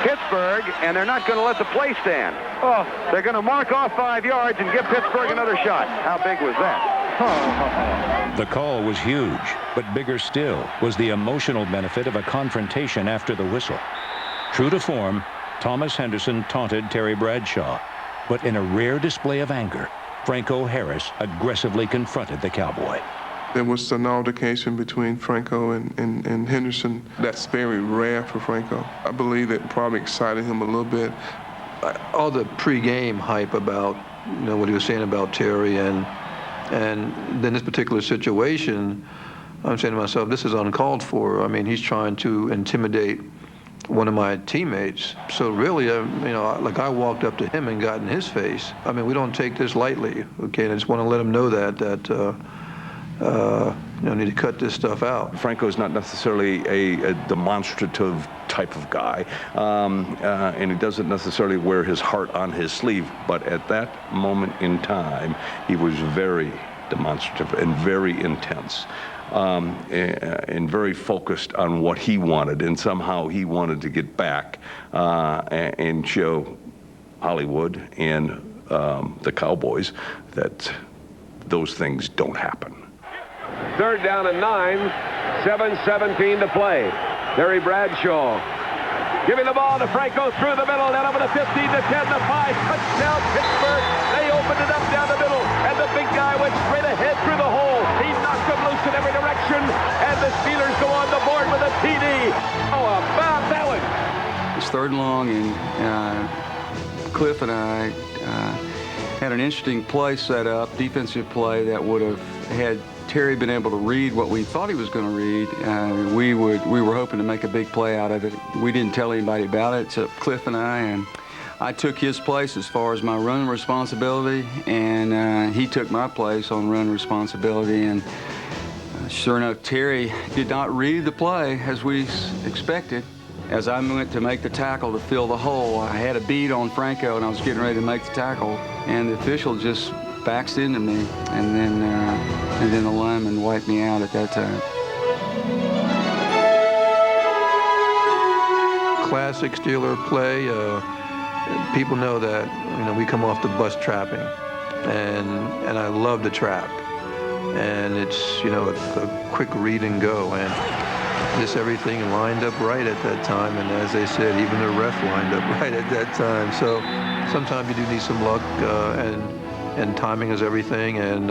S: Pittsburgh, and they're not going to let the play stand. Oh, they're going to mark off 5 yards and give Pittsburgh another shot. How big was that?
K: The call was huge, but bigger still was the emotional benefit of a confrontation after the whistle. True to form, Thomas Henderson taunted Terry Bradshaw, but in a rare display of anger, Franco Harris aggressively confronted the Cowboy.
H: There was an altercation between Franco and Henderson. That's very rare for Franco. I believe it probably excited him a little bit.
P: All the pregame hype about, what he was saying about Terry and then this particular situation, I'm saying to myself, this is uncalled for. I mean, he's trying to intimidate one of my teammates. So really, like I walked up to him and got in his face. I mean, we don't take this lightly, okay? And I just want to let him know that need to cut this stuff out.
R: Franco is not necessarily a demonstrative type of guy, and he doesn't necessarily wear his heart on his sleeve, but at that moment in time, he was very demonstrative and very intense, and very focused on what he wanted, and somehow he wanted to get back and show Hollywood and the Cowboys that those things don't happen.
A: Third down and 9, 7:17 to play. Terry Bradshaw giving the ball to Franco through the middle, then over to 15 to 10 to 5. Touchdown Pittsburgh. They opened it up down the middle, and the big guy went straight ahead through the hole. He knocked them loose in every direction, and the Steelers go on the board with a TD. Oh, about that one.
J: It's third and long, and Cliff and I had an interesting play set up, defensive play that would have had Terry been able to read what we thought he was going to read. We were hoping to make a big play out of it. We didn't tell anybody about it except Cliff and I took his place as far as my run responsibility, and he took my place on run responsibility. And sure enough, Terry did not read the play as we expected. As I went to make the tackle to fill the hole, I had a bead on Franco, and I was getting ready to make the tackle, and the official just backs into me, and then the lineman wiped me out at that time.
P: Classic Steeler play. People know that we come off the bus trapping, and I love the trap, and it's a quick read and go, and just everything lined up right at that time, and as they said, even the ref lined up right at that time. So sometimes you do need some luck, and timing is everything, and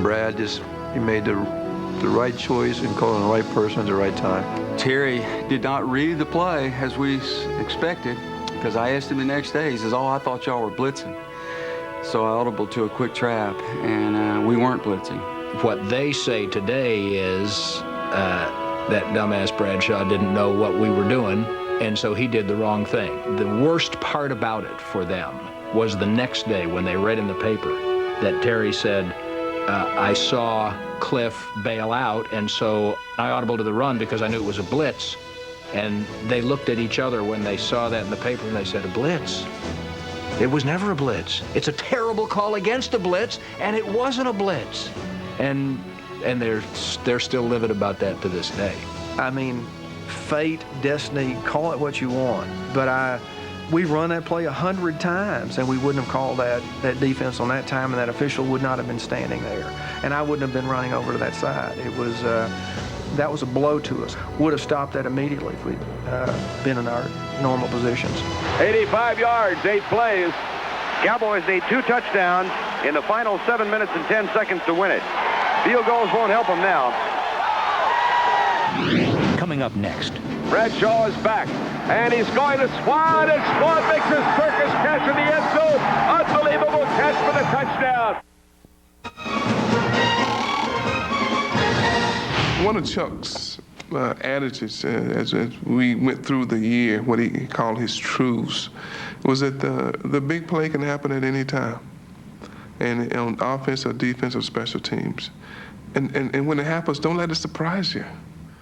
P: Brad he made the right choice and called on the right person at the right time.
J: Terry did not read the play as we expected, because I asked him the next day. He says, "Oh, I thought y'all were blitzing." So I audibled to a quick trap, and we weren't blitzing.
L: What they say today is that dumbass Bradshaw didn't know what we were doing, and so he did the wrong thing. The worst part about it for them was the next day when they read in the paper that Terry said, I saw Cliff bail out, and so I audibled to the run because I knew it was a blitz. And they looked at each other when they saw that in the paper, and they said, a blitz? It was never a blitz. It's a terrible call against a blitz, and it wasn't a blitz. And they're still livid about that to this day.
N: I mean, fate, destiny, call it what you want, but we run that play 100 times, and we wouldn't have called that defense on that time, and that official would not have been standing there, and I wouldn't have been running over to that side. It was that was a blow to us. Would have stopped that immediately if we'd been in our normal positions.
A: 85 yards, 8 plays.
S: Cowboys need 2 touchdowns in the final 7 minutes and 10 seconds to win it. Field goals won't help them now.
K: Coming up next.
A: Bradshaw is back, and he's going to Swan, and Swan makes his circus catch in the end zone. Unbelievable catch for the touchdown.
H: One of Chuck's attitudes as we went through the year, what he called his truths, was that the big play can happen at any time, and on offense or defense or special teams. And when it happens, don't let it surprise you.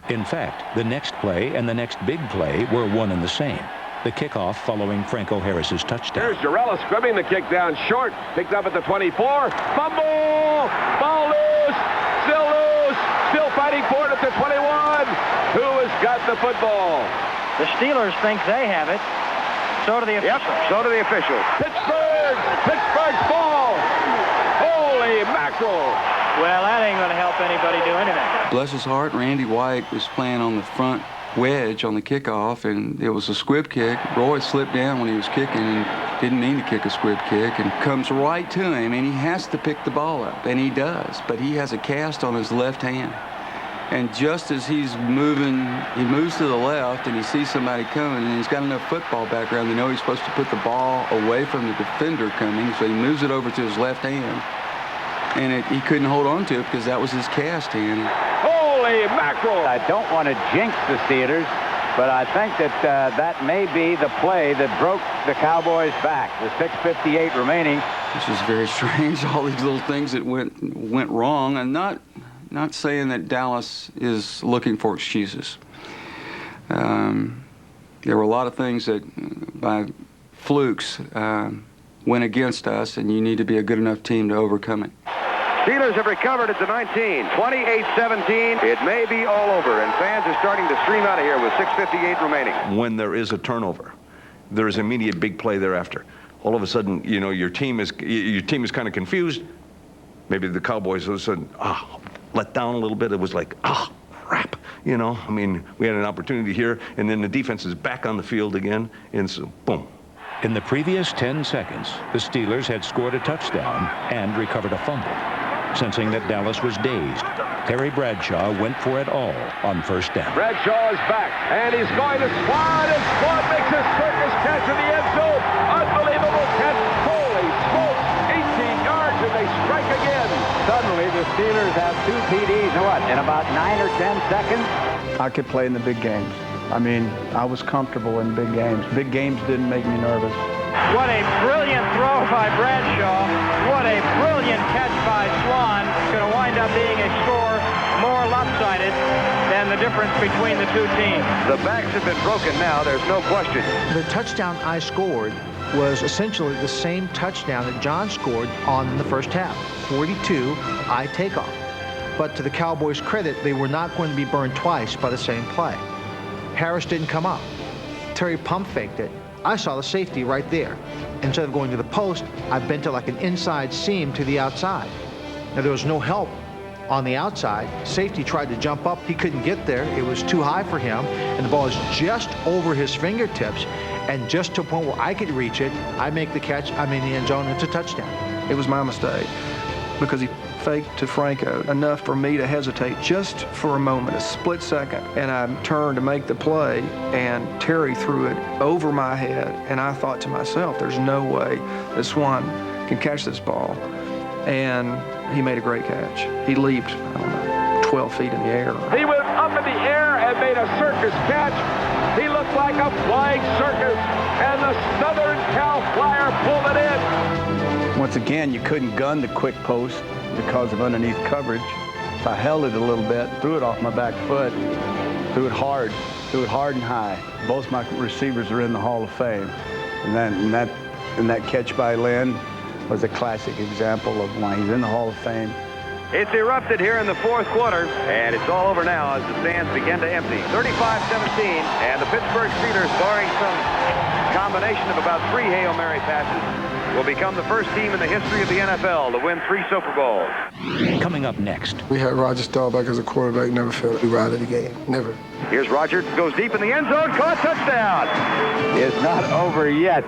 K: In fact, the next play and the next big play were one and the same. The kickoff following Franco Harris's touchdown.
A: Here's Jarrella scrimming the kick down short. Picked up at the 24. Fumble! Ball loose! Still fighting for it at the 21. Who has got the football?
D: The Steelers think they have it. So do the officials.
S: Yep, so do the officials.
A: Pittsburgh's ball! Holy mackerel!
D: Well, that ain't going to help anybody do anything.
J: Bless his heart, Randy White was playing on the front wedge on the kickoff, and it was a squib kick. Roy slipped down when he was kicking and didn't mean to kick a squib kick, and comes right to him, and he has to pick the ball up, and he does, but he has a cast on his left hand. And just as he's moving, he moves to the left, and he sees somebody coming, and he's got enough football background to know he's supposed to put the ball away from the defender coming, so he moves it over to his left hand, and he couldn't hold on to it because that was his cast hand.
A: Holy mackerel!
U: I don't want to jinx the Steelers, but I think that that may be the play that broke the Cowboys' back. The 6:58 remaining.
J: It's just very strange, all these little things that went wrong. I'm not saying that Dallas is looking for excuses. There were a lot of things that, by flukes, went against us, and you need to be a good enough team to overcome it.
S: Steelers have recovered at the 19, 28-17. It may be all over, and fans are starting to stream out of here with 6:58 remaining.
R: When there is a turnover, there is immediate big play thereafter. All of a sudden, you know, your team is kind of confused. Maybe the Cowboys all of a sudden, let down a little bit. It was like, crap. You know, I mean, we had an opportunity here, and then the defense is back on the field again, and so, boom.
K: In the previous 10 seconds, the Steelers had scored a touchdown and recovered a fumble. Sensing that Dallas was dazed, Terry Bradshaw went for it all on first down.
A: Bradshaw is back, and he's going to Swan, and Swan makes a circus catch in the end zone. Unbelievable catch. Holy smokes, 18 yards, and they strike again.
U: Suddenly, the Steelers have 2 TDs in about 9 or 10 seconds.
F: I could play in the big games. I mean, I was comfortable in big games. Big games didn't make me nervous.
D: What a brilliant throw by Bradshaw. What a brilliant catch by Swan. It's going to wind up being a score more lopsided than the difference between the two teams.
S: The backs have been broken now, there's no question.
G: The touchdown I scored was essentially the same touchdown that John scored on the first half. 42, I take off. But to the Cowboys' credit, they were not going to be burned twice by the same play. Harris didn't come up. Terry pump faked it. I saw the safety right there. Instead of going to the post, I bent it like an inside seam to the outside. Now, there was no help on the outside. Safety tried to jump up. He couldn't get there. It was too high for him, and the ball is just over his fingertips, and just to a point where I could reach it, I make the catch. I'm in the end zone. It's a touchdown.
V: It was my mistake because he faked to Franco enough for me to hesitate just for a moment, a split second, and I turned to make the play, and Terry threw it over my head, and I thought to myself, there's no way that Swan can catch this ball, and he made a great catch. He leaped, I don't know, 12 feet in the air.
A: He went up in the air and made a circus catch. He looked like a flying circus, and the Southern Cal Flyer pulled it in.
F: Once again, you couldn't gun the quick post because of underneath coverage. So I held it a little bit, threw it off my back foot, threw it hard and high. Both my receivers are in the Hall of Fame. And that catch by Lynn was a classic example of why he's in the Hall of Fame.
S: It's erupted here in the fourth quarter, and it's all over now as the stands begin to empty. 35-17, and the Pittsburgh Steelers, barring some combination of about 3 Hail Mary passes, will become the first team in the history of the NFL to win 3 Super Bowls.
K: Coming up next.
M: We had Roger Staubach as a quarterback, never felt we ride of the game, never.
S: Here's Roger, goes deep in the end zone, caught, touchdown.
U: It's not over yet.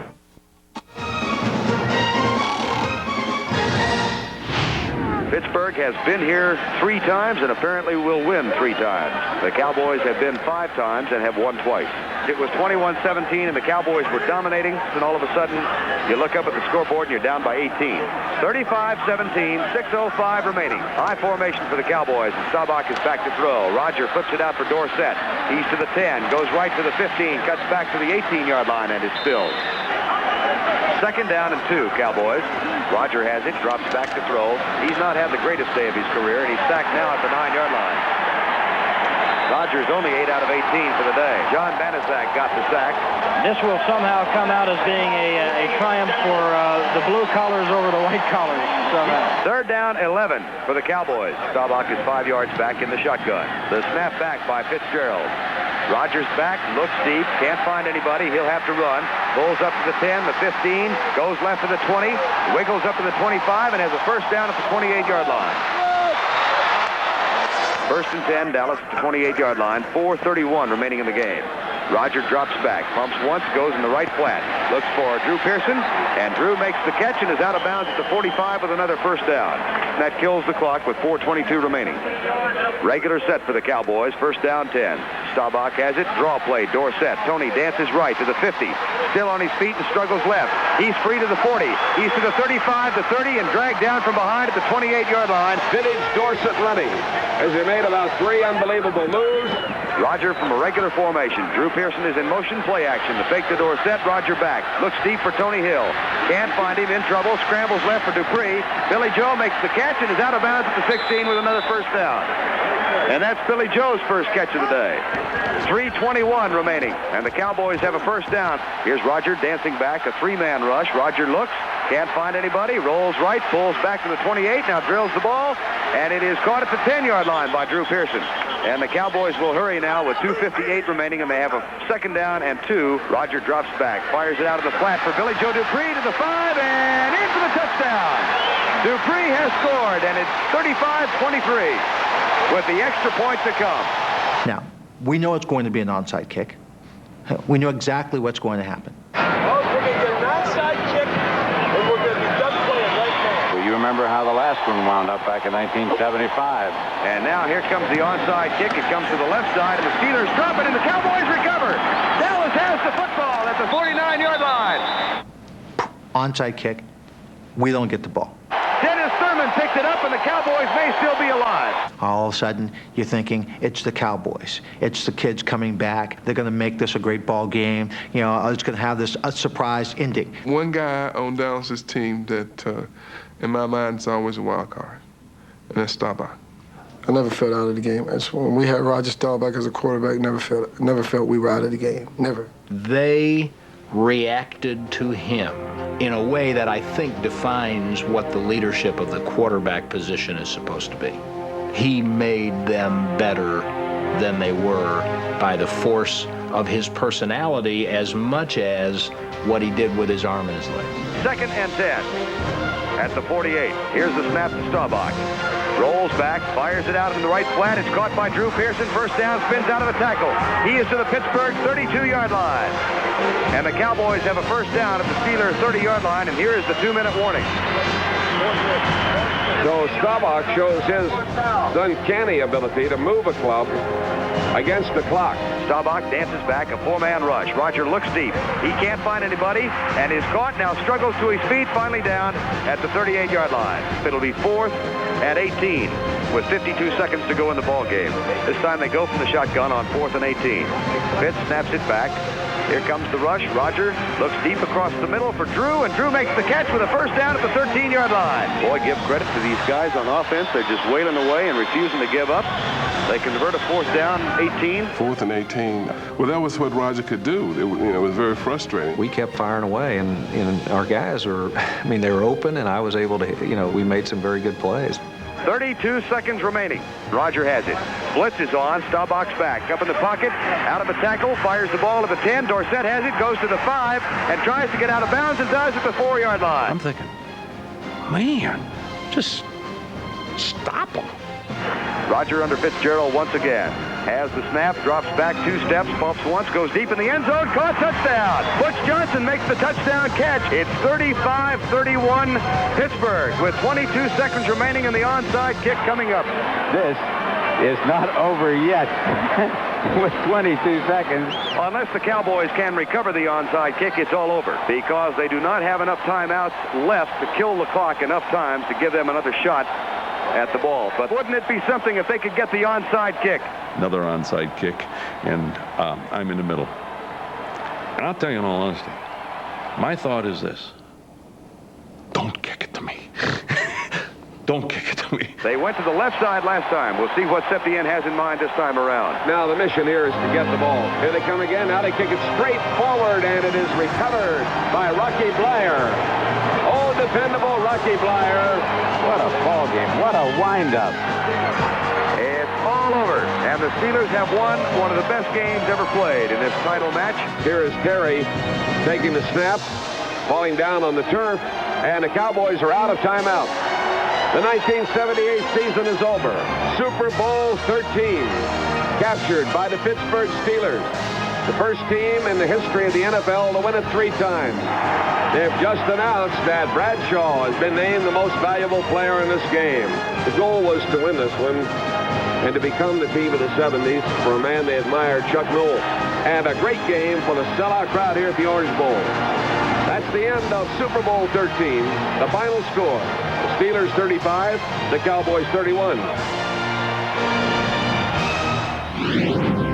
S: Pittsburgh has been here 3 times and apparently will win 3 times. The Cowboys have been 5 times and have won twice. It was 21-17 and the Cowboys were dominating, and all of a sudden you look up at the scoreboard and you're down by 18. 35-17, 6:05 remaining. High formation for the Cowboys, and Staubach is back to throw. Roger flips it out for Dorsett. He's to the 10, goes right to the 15, cuts back to the 18-yard line and is spilled. Second down and 2, Cowboys. Roger has it, drops back to throw. He's not had the greatest day of his career, and he's sacked now at the 9-yard line. Rogers only 8 out of 18 for the day. John Banaszak got the sack.
D: This will somehow come out as being a triumph for the blue collars over the white collars. Somehow.
S: Third down, 11 for the Cowboys. Staubach is 5 yards back in the shotgun. The snap back by Fitzgerald. Rogers back, looks deep, can't find anybody. He'll have to run. Pulls up to the 10, the 15, goes left to the 20, wiggles up to the 25, and has a first down at the 28-yard line. First and 10, Dallas at the 28-yard line. 4:31 remaining in the game. Roger drops back, pumps once, goes in the right flat. Looks for Drew Pearson, and Drew makes the catch and is out of bounds at the 45 with another first down. That kills the clock with 4:22 remaining. Regular set for the Cowboys, first down 10. Staubach has it, draw play, Dorsett. Tony dances right to the 50. Still on his feet and struggles left. He's free to the 40. He's to the 35, the 30, and dragged down from behind at the 28-yard line.
A: Vintage Dorsett running as he made about 3 unbelievable moves.
S: Roger from a regular formation. Drew Pearson is in motion play action. The fake to Dorsett, Roger back. Looks deep for Tony Hill. Can't find him, in trouble, scrambles left for Dupree. Billy Joe makes the catch and is out of bounds at the 16 with another first down. And that's Billy Joe's first catch of the day. 3:21 remaining, and the Cowboys have a first down. Here's Roger dancing back, a 3-man rush. Roger looks, can't find anybody, rolls right, pulls back to the 28, now drills the ball, and it is caught at the 10-yard line by Drew Pearson. And the Cowboys will hurry now with 2:58 remaining, and they have a second down and 2. Roger drops back, fires it out of the flat for Billy Joe Dupree to the 5, and in for the touchdown. Dupree has scored, and it's 35-23 with the extra point to come.
G: Now, we know it's going to be an onside kick. We know exactly what's going to happen.
Q: Well, we're going to get an onside kick, and we're going to be done playing right now.
U: Well, you remember how the last one wound up back in 1975.
S: And now here comes the onside kick. It comes to the left side, and the Steelers drop it, and the Cowboys recover. Dallas has the football at the 49-yard line.
G: Onside kick. We don't get the ball.
S: Dennis Thurman picked it up, and the Cowboys may still be alive.
G: All of a sudden, you're thinking, it's the Cowboys. It's the kids coming back. They're going to make this a great ball game. You know, it's going to have this a surprise ending.
H: One guy on Dallas's team that, in my mind, is always a wild card, and that's Staubach.
M: I never felt out of the game. That's when we had Roger Staubach as a quarterback. Never felt we were out of the game. Never.
L: They reacted to him in a way that I think defines what the leadership of the quarterback position is supposed to be. He made them better than they were by the force of his personality as much as what he did with his arm and his leg.
S: Second and 10 at the 48. Here's the snap to Staubach. Rolls back, fires it out in the right flat. It's caught by Drew Pearson. First down, spins out of the tackle. He is to the Pittsburgh 32-yard line. And the Cowboys have a first down at the Steelers 30-yard line, and here is the 2-minute warning.
A: So Staubach shows his uncanny ability to move a club against the clock.
S: Staubach dances back, a 4-man rush. Roger looks deep. He can't find anybody and is caught, now struggles to his feet, finally down at the 38-yard line. It'll be 4th and 18 with 52 seconds to go in the ball game. This time they go from the shotgun on 4th and 18. Pitts snaps it back. Here comes the rush. Roger looks deep across the middle for Drew, and Drew makes the catch with a first down at the 13-yard line. Boy, give credit to these guys on offense. They're just wailing away and refusing to give up. They convert a 4th down, 18.
H: 4th and 18. Well, that was what Roger could do. It was very frustrating.
O: We kept firing away, and our guys were, I mean, they were open, and I was able to, we made some very good plays.
S: 32 seconds remaining. Roger has it. Blitz is on. Staubach's back. Up in the pocket. Out of the tackle. Fires the ball to the 10. Dorsett has it. Goes to the 5. And tries to get out of bounds and does at the 4-yard line.
R: I'm thinking, man, just stop them.
S: Roger under Fitzgerald once again. Has the snap, drops back 2 steps, bumps once, goes deep in the end zone, caught, touchdown. Butch Johnson makes the touchdown catch. It's 35-31 Pittsburgh with 22 seconds remaining and the onside kick coming up.
U: This is not over yet with 22 seconds.
S: Unless the Cowboys can recover the onside kick, it's all over because they do not have enough timeouts left to kill the clock enough times to give them another shot at the ball. But wouldn't it be something if they could get the onside kick?
R: Another onside kick, and I'm in the middle. And I'll tell you in all honesty, My thought is this: don't kick it to me. Don't kick it to me.
S: They went to the left side last time. We'll see what Septien has in mind this time around.
A: Now the mission here is to get the ball. Here they come again. Now they kick it straight forward, and it is recovered by Rocky Blyer. Oh, dependable Rocky Blyer.
U: What a ball game. What a windup.
S: It's all over, and the Steelers have won one of the best games ever played in this title match.
A: Here is Terry taking the snap, falling down on the turf, and the Cowboys are out of timeout. The 1978 season is over. Super Bowl 13, captured by the Pittsburgh Steelers, the first team in the history of the NFL to win it 3 times. They've just announced that Bradshaw has been named the most valuable player in this game. The goal was to win this one and to become the team of the 70s for a man they admired, Chuck Noll. And a great game for the sellout crowd here at the Orange Bowl. That's the end of Super Bowl 13. The final score: the Steelers 35, the Cowboys 31.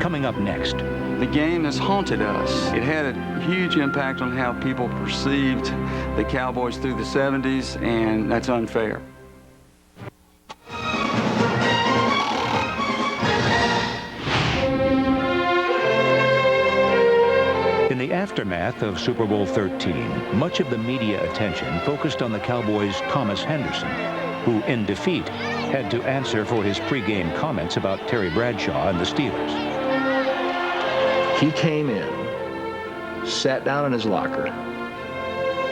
K: Coming up next.
J: The game has haunted us. It had a huge impact on how people perceived the Cowboys through the 70s, and that's unfair.
K: In the aftermath of Super Bowl 13, much of the media attention focused on the Cowboys' Thomas Henderson, who, in defeat, had to answer for his pregame comments about Terry Bradshaw and the Steelers.
L: He came in, sat down in his locker,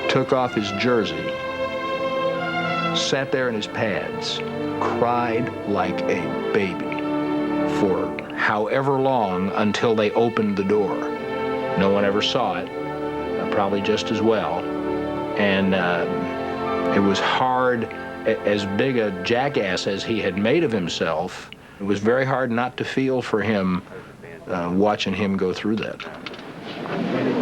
L: took off his jersey, sat there in his pads, cried like a baby for however long until they opened the door. No one ever saw it, probably just as well. And it was hard, as big a jackass as he had made of himself, it was very hard not to feel for him watching him go through that.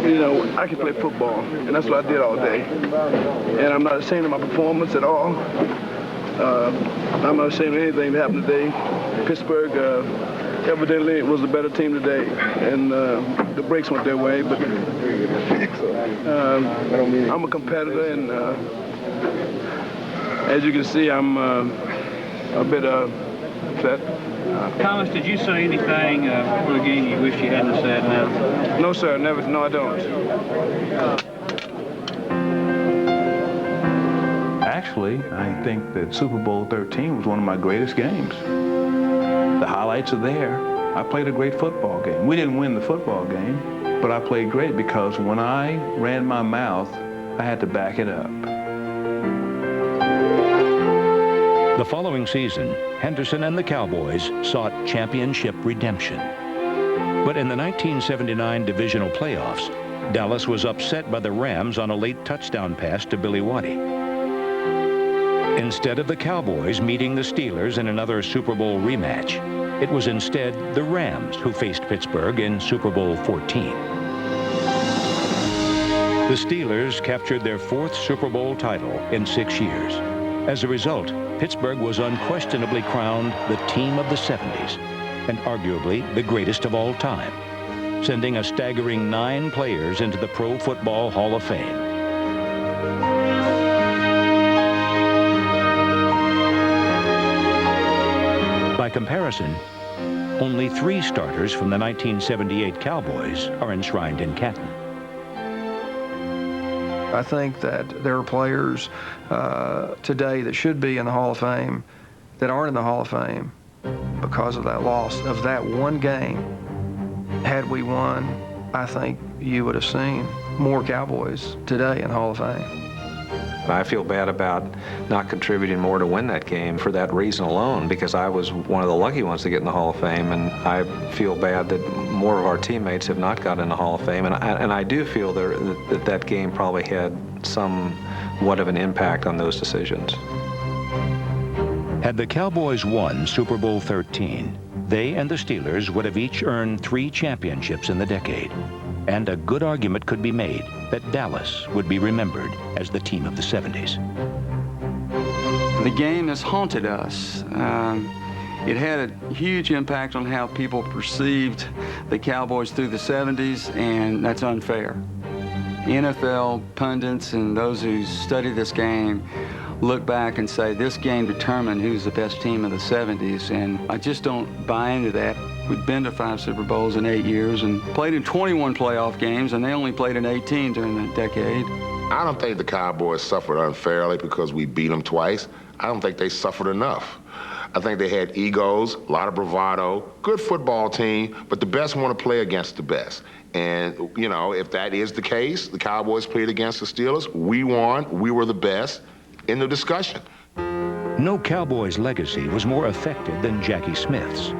V: You know, I can play football, and that's what I did all day. And I'm not ashamed of my performance at all. I'm not ashamed of anything that happened today. Pittsburgh evidently was a better team today, and the breaks went their way. But I'm a competitor, and as you can see, I'm a bit upset.
B: Thomas, did you say anything before the game you wish you hadn't said now?
V: No, sir, never. No, I don't.
C: Actually, I think that Super Bowl 13 was one of my greatest games. The highlights are there. I played a great football game. We didn't win the football game, but I played great because when I ran my mouth, I had to back it up.
K: The following season, Henderson and the Cowboys sought championship redemption. But in the 1979 divisional playoffs, Dallas was upset by the Rams on a late touchdown pass to Billy Waddy. Instead of the Cowboys meeting the Steelers in another Super Bowl rematch, it was instead the Rams who faced Pittsburgh in Super Bowl 14. The Steelers captured their 4th Super Bowl title in 6 years. As a result, Pittsburgh was unquestionably crowned the team of the 70s and arguably the greatest of all time, sending a staggering 9 players into the Pro Football Hall of Fame. By comparison, only 3 starters from the 1978 Cowboys are enshrined in Canton.
V: I think that there are players today that should be in the Hall of Fame that aren't in the Hall of Fame because of that loss of that one game. Had we won, I think you would have seen more Cowboys today in the Hall of Fame.
O: I feel bad about not contributing more to win that game for that reason alone, because I was one of the lucky ones to get in the Hall of Fame, and I feel bad that more of our teammates have not got in the Hall of Fame, and I do feel that game probably had somewhat of an impact on those decisions.
K: Had the Cowboys won Super Bowl 13, they and the Steelers would have each earned 3 championships in the decade. And a good argument could be made that Dallas would be remembered as the team of the 70s.
J: The game has haunted us. It had a huge impact on how people perceived the Cowboys through the 70s, and that's unfair. NFL pundits and those who study this game look back and say this game determined who's the best team of the 70s, and I just don't buy into that. We've been to 5 Super Bowls in 8 years and played in 21 playoff games, and they only played in 18 during that decade.
I: I don't think the Cowboys suffered unfairly because we beat them twice. I don't think they suffered enough. I think they had egos, a lot of bravado, good football team, but the best want to play against the best. And, you know, if that is the case, the Cowboys played against the Steelers, we won, we were the best. End of discussion.
K: No Cowboys legacy was more affected than Jackie Smith's.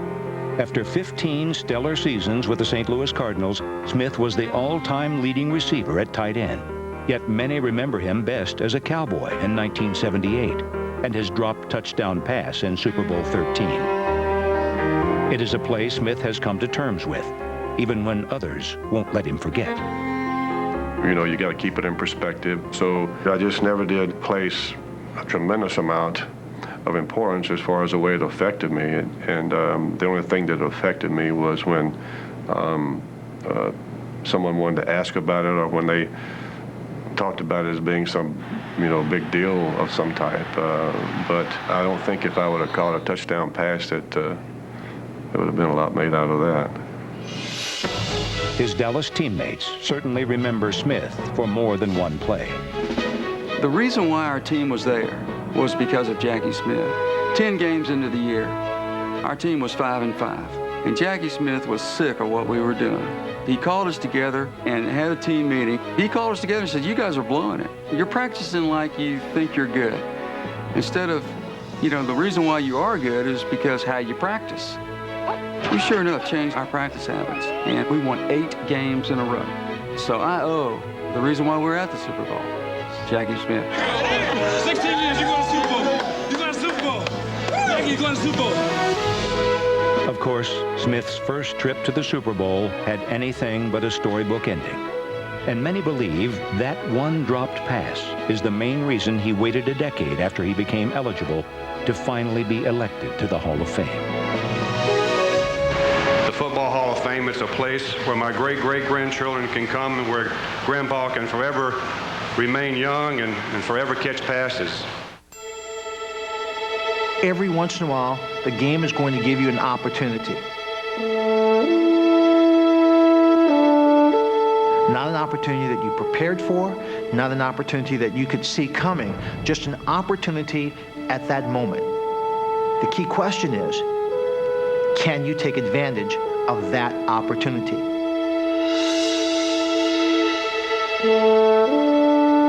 K: After 15 stellar seasons with the St. Louis Cardinals, Smith was the all-time leading receiver at tight end. Yet many remember him best as a Cowboy in 1978 and his dropped touchdown pass in Super Bowl XIII. It is a play Smith has come to terms with, even when others won't let him forget.
T: You know, you got to keep it in perspective. So I just never did place a tremendous amount of importance as far as the way it affected me. And the only thing that affected me was when someone wanted to ask about it, or when they talked about it as being some, you know, big deal of some type. But I don't think if I would have caught a touchdown pass that there would have been a lot made out of that.
K: His Dallas teammates certainly remember Smith for more than one play.
J: The reason why our team was there was because of Jackie Smith. 10 games into the year, our team was 5-5, and Jackie Smith was sick of what we were doing. He called us together and had a team meeting. He called us together and said, "You guys are blowing it. You're practicing like you think you're good. Instead of, you know, the reason why you are good is because how you practice." We sure enough changed our practice habits, and we won 8 games in a row. So I owe the reason why we're at the Super Bowl, Jackie Smith.
Q: 16 years, you going to Super Bowl. You going to Super Bowl. Jackie, you going to Super Bowl.
K: Of course, Smith's first trip to the Super Bowl had anything but a storybook ending. And many believe that one dropped pass is the main reason he waited a decade after he became eligible to finally be elected to the Hall of Fame.
W: The Football Hall of Fame is a place where my great-great-grandchildren can come and where Grandpa can forever remain young and forever catch passes.
G: Every once in a while, the game is going to give you an opportunity. Not an opportunity that you prepared for, not an opportunity that you could see coming, just an opportunity at that moment. The key question is, can you take advantage of that opportunity?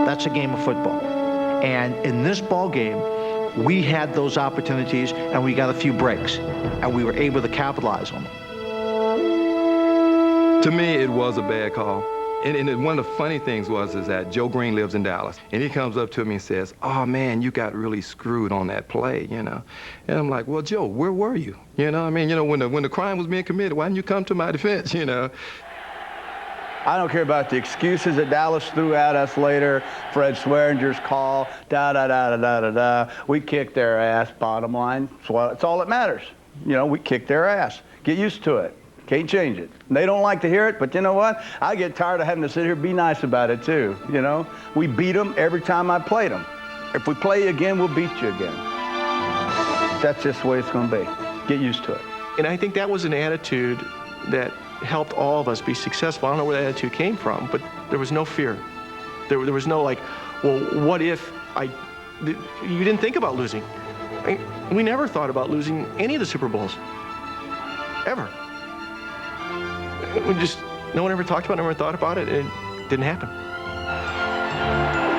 G: That's a game of football. And in this ball game, we had those opportunities and we got a few breaks and we were able to capitalize on them.
E: To me, it was a bad call. And one of the funny things is that Joe Green lives in Dallas, and he comes up to me and says, "Oh man, you got really screwed on that play, you know." And I'm like, "Well, Joe, where were you? You know, I mean, you know, when the crime was being committed, why didn't you come to my defense, you know?"
F: I don't care about the excuses that Dallas threw at us later. Fred Swearinger's call, da-da-da-da-da-da-da. We kicked their ass, bottom line. It's all that matters. You know, we kicked their ass. Get used to it. Can't change it. They don't like to hear it, but you know what? I get tired of having to sit here and be nice about it too, you know? We beat them every time I played them. If we play again, we'll beat you again. That's just the way it's going to be. Get used to it.
N: And I think that was an attitude that helped all of us be successful. I don't know where that attitude came from, but there was no fear. There was no like, well, what if you didn't think about losing. We never thought about losing any of the Super Bowls, ever. No one ever talked about it, no one thought about it, and it didn't happen.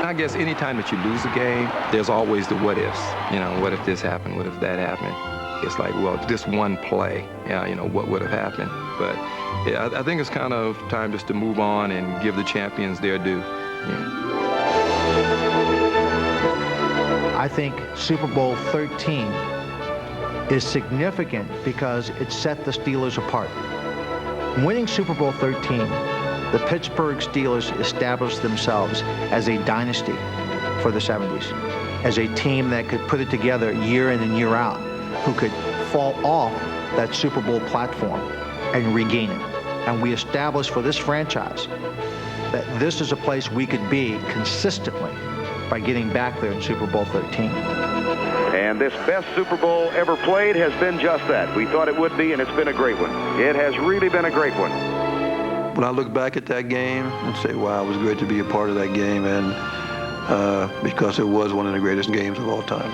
E: I guess any time that you lose a game, there's always the what ifs. You know, what if this happened? What if that happened? It's like, well, this one play, yeah, you know, what would have happened? But yeah, I think it's kind of time just to move on and give the champions their due. Yeah.
G: I think Super Bowl XIII is significant because it set the Steelers apart. Winning Super Bowl XIII, the Pittsburgh Steelers established themselves as a dynasty for the 70s, as a team that could put it together year in and year out, who could fall off that Super Bowl platform and regain it. And we established for this franchise that this is a place we could be consistently by getting back there in Super Bowl 13.
S: And this best Super Bowl ever played has been just that. We thought it would be, and it's been a great one. It has really been a great one.
D: When I look back at that game and say, wow, it was great to be a part of that game, and because it was one of the greatest games of all time.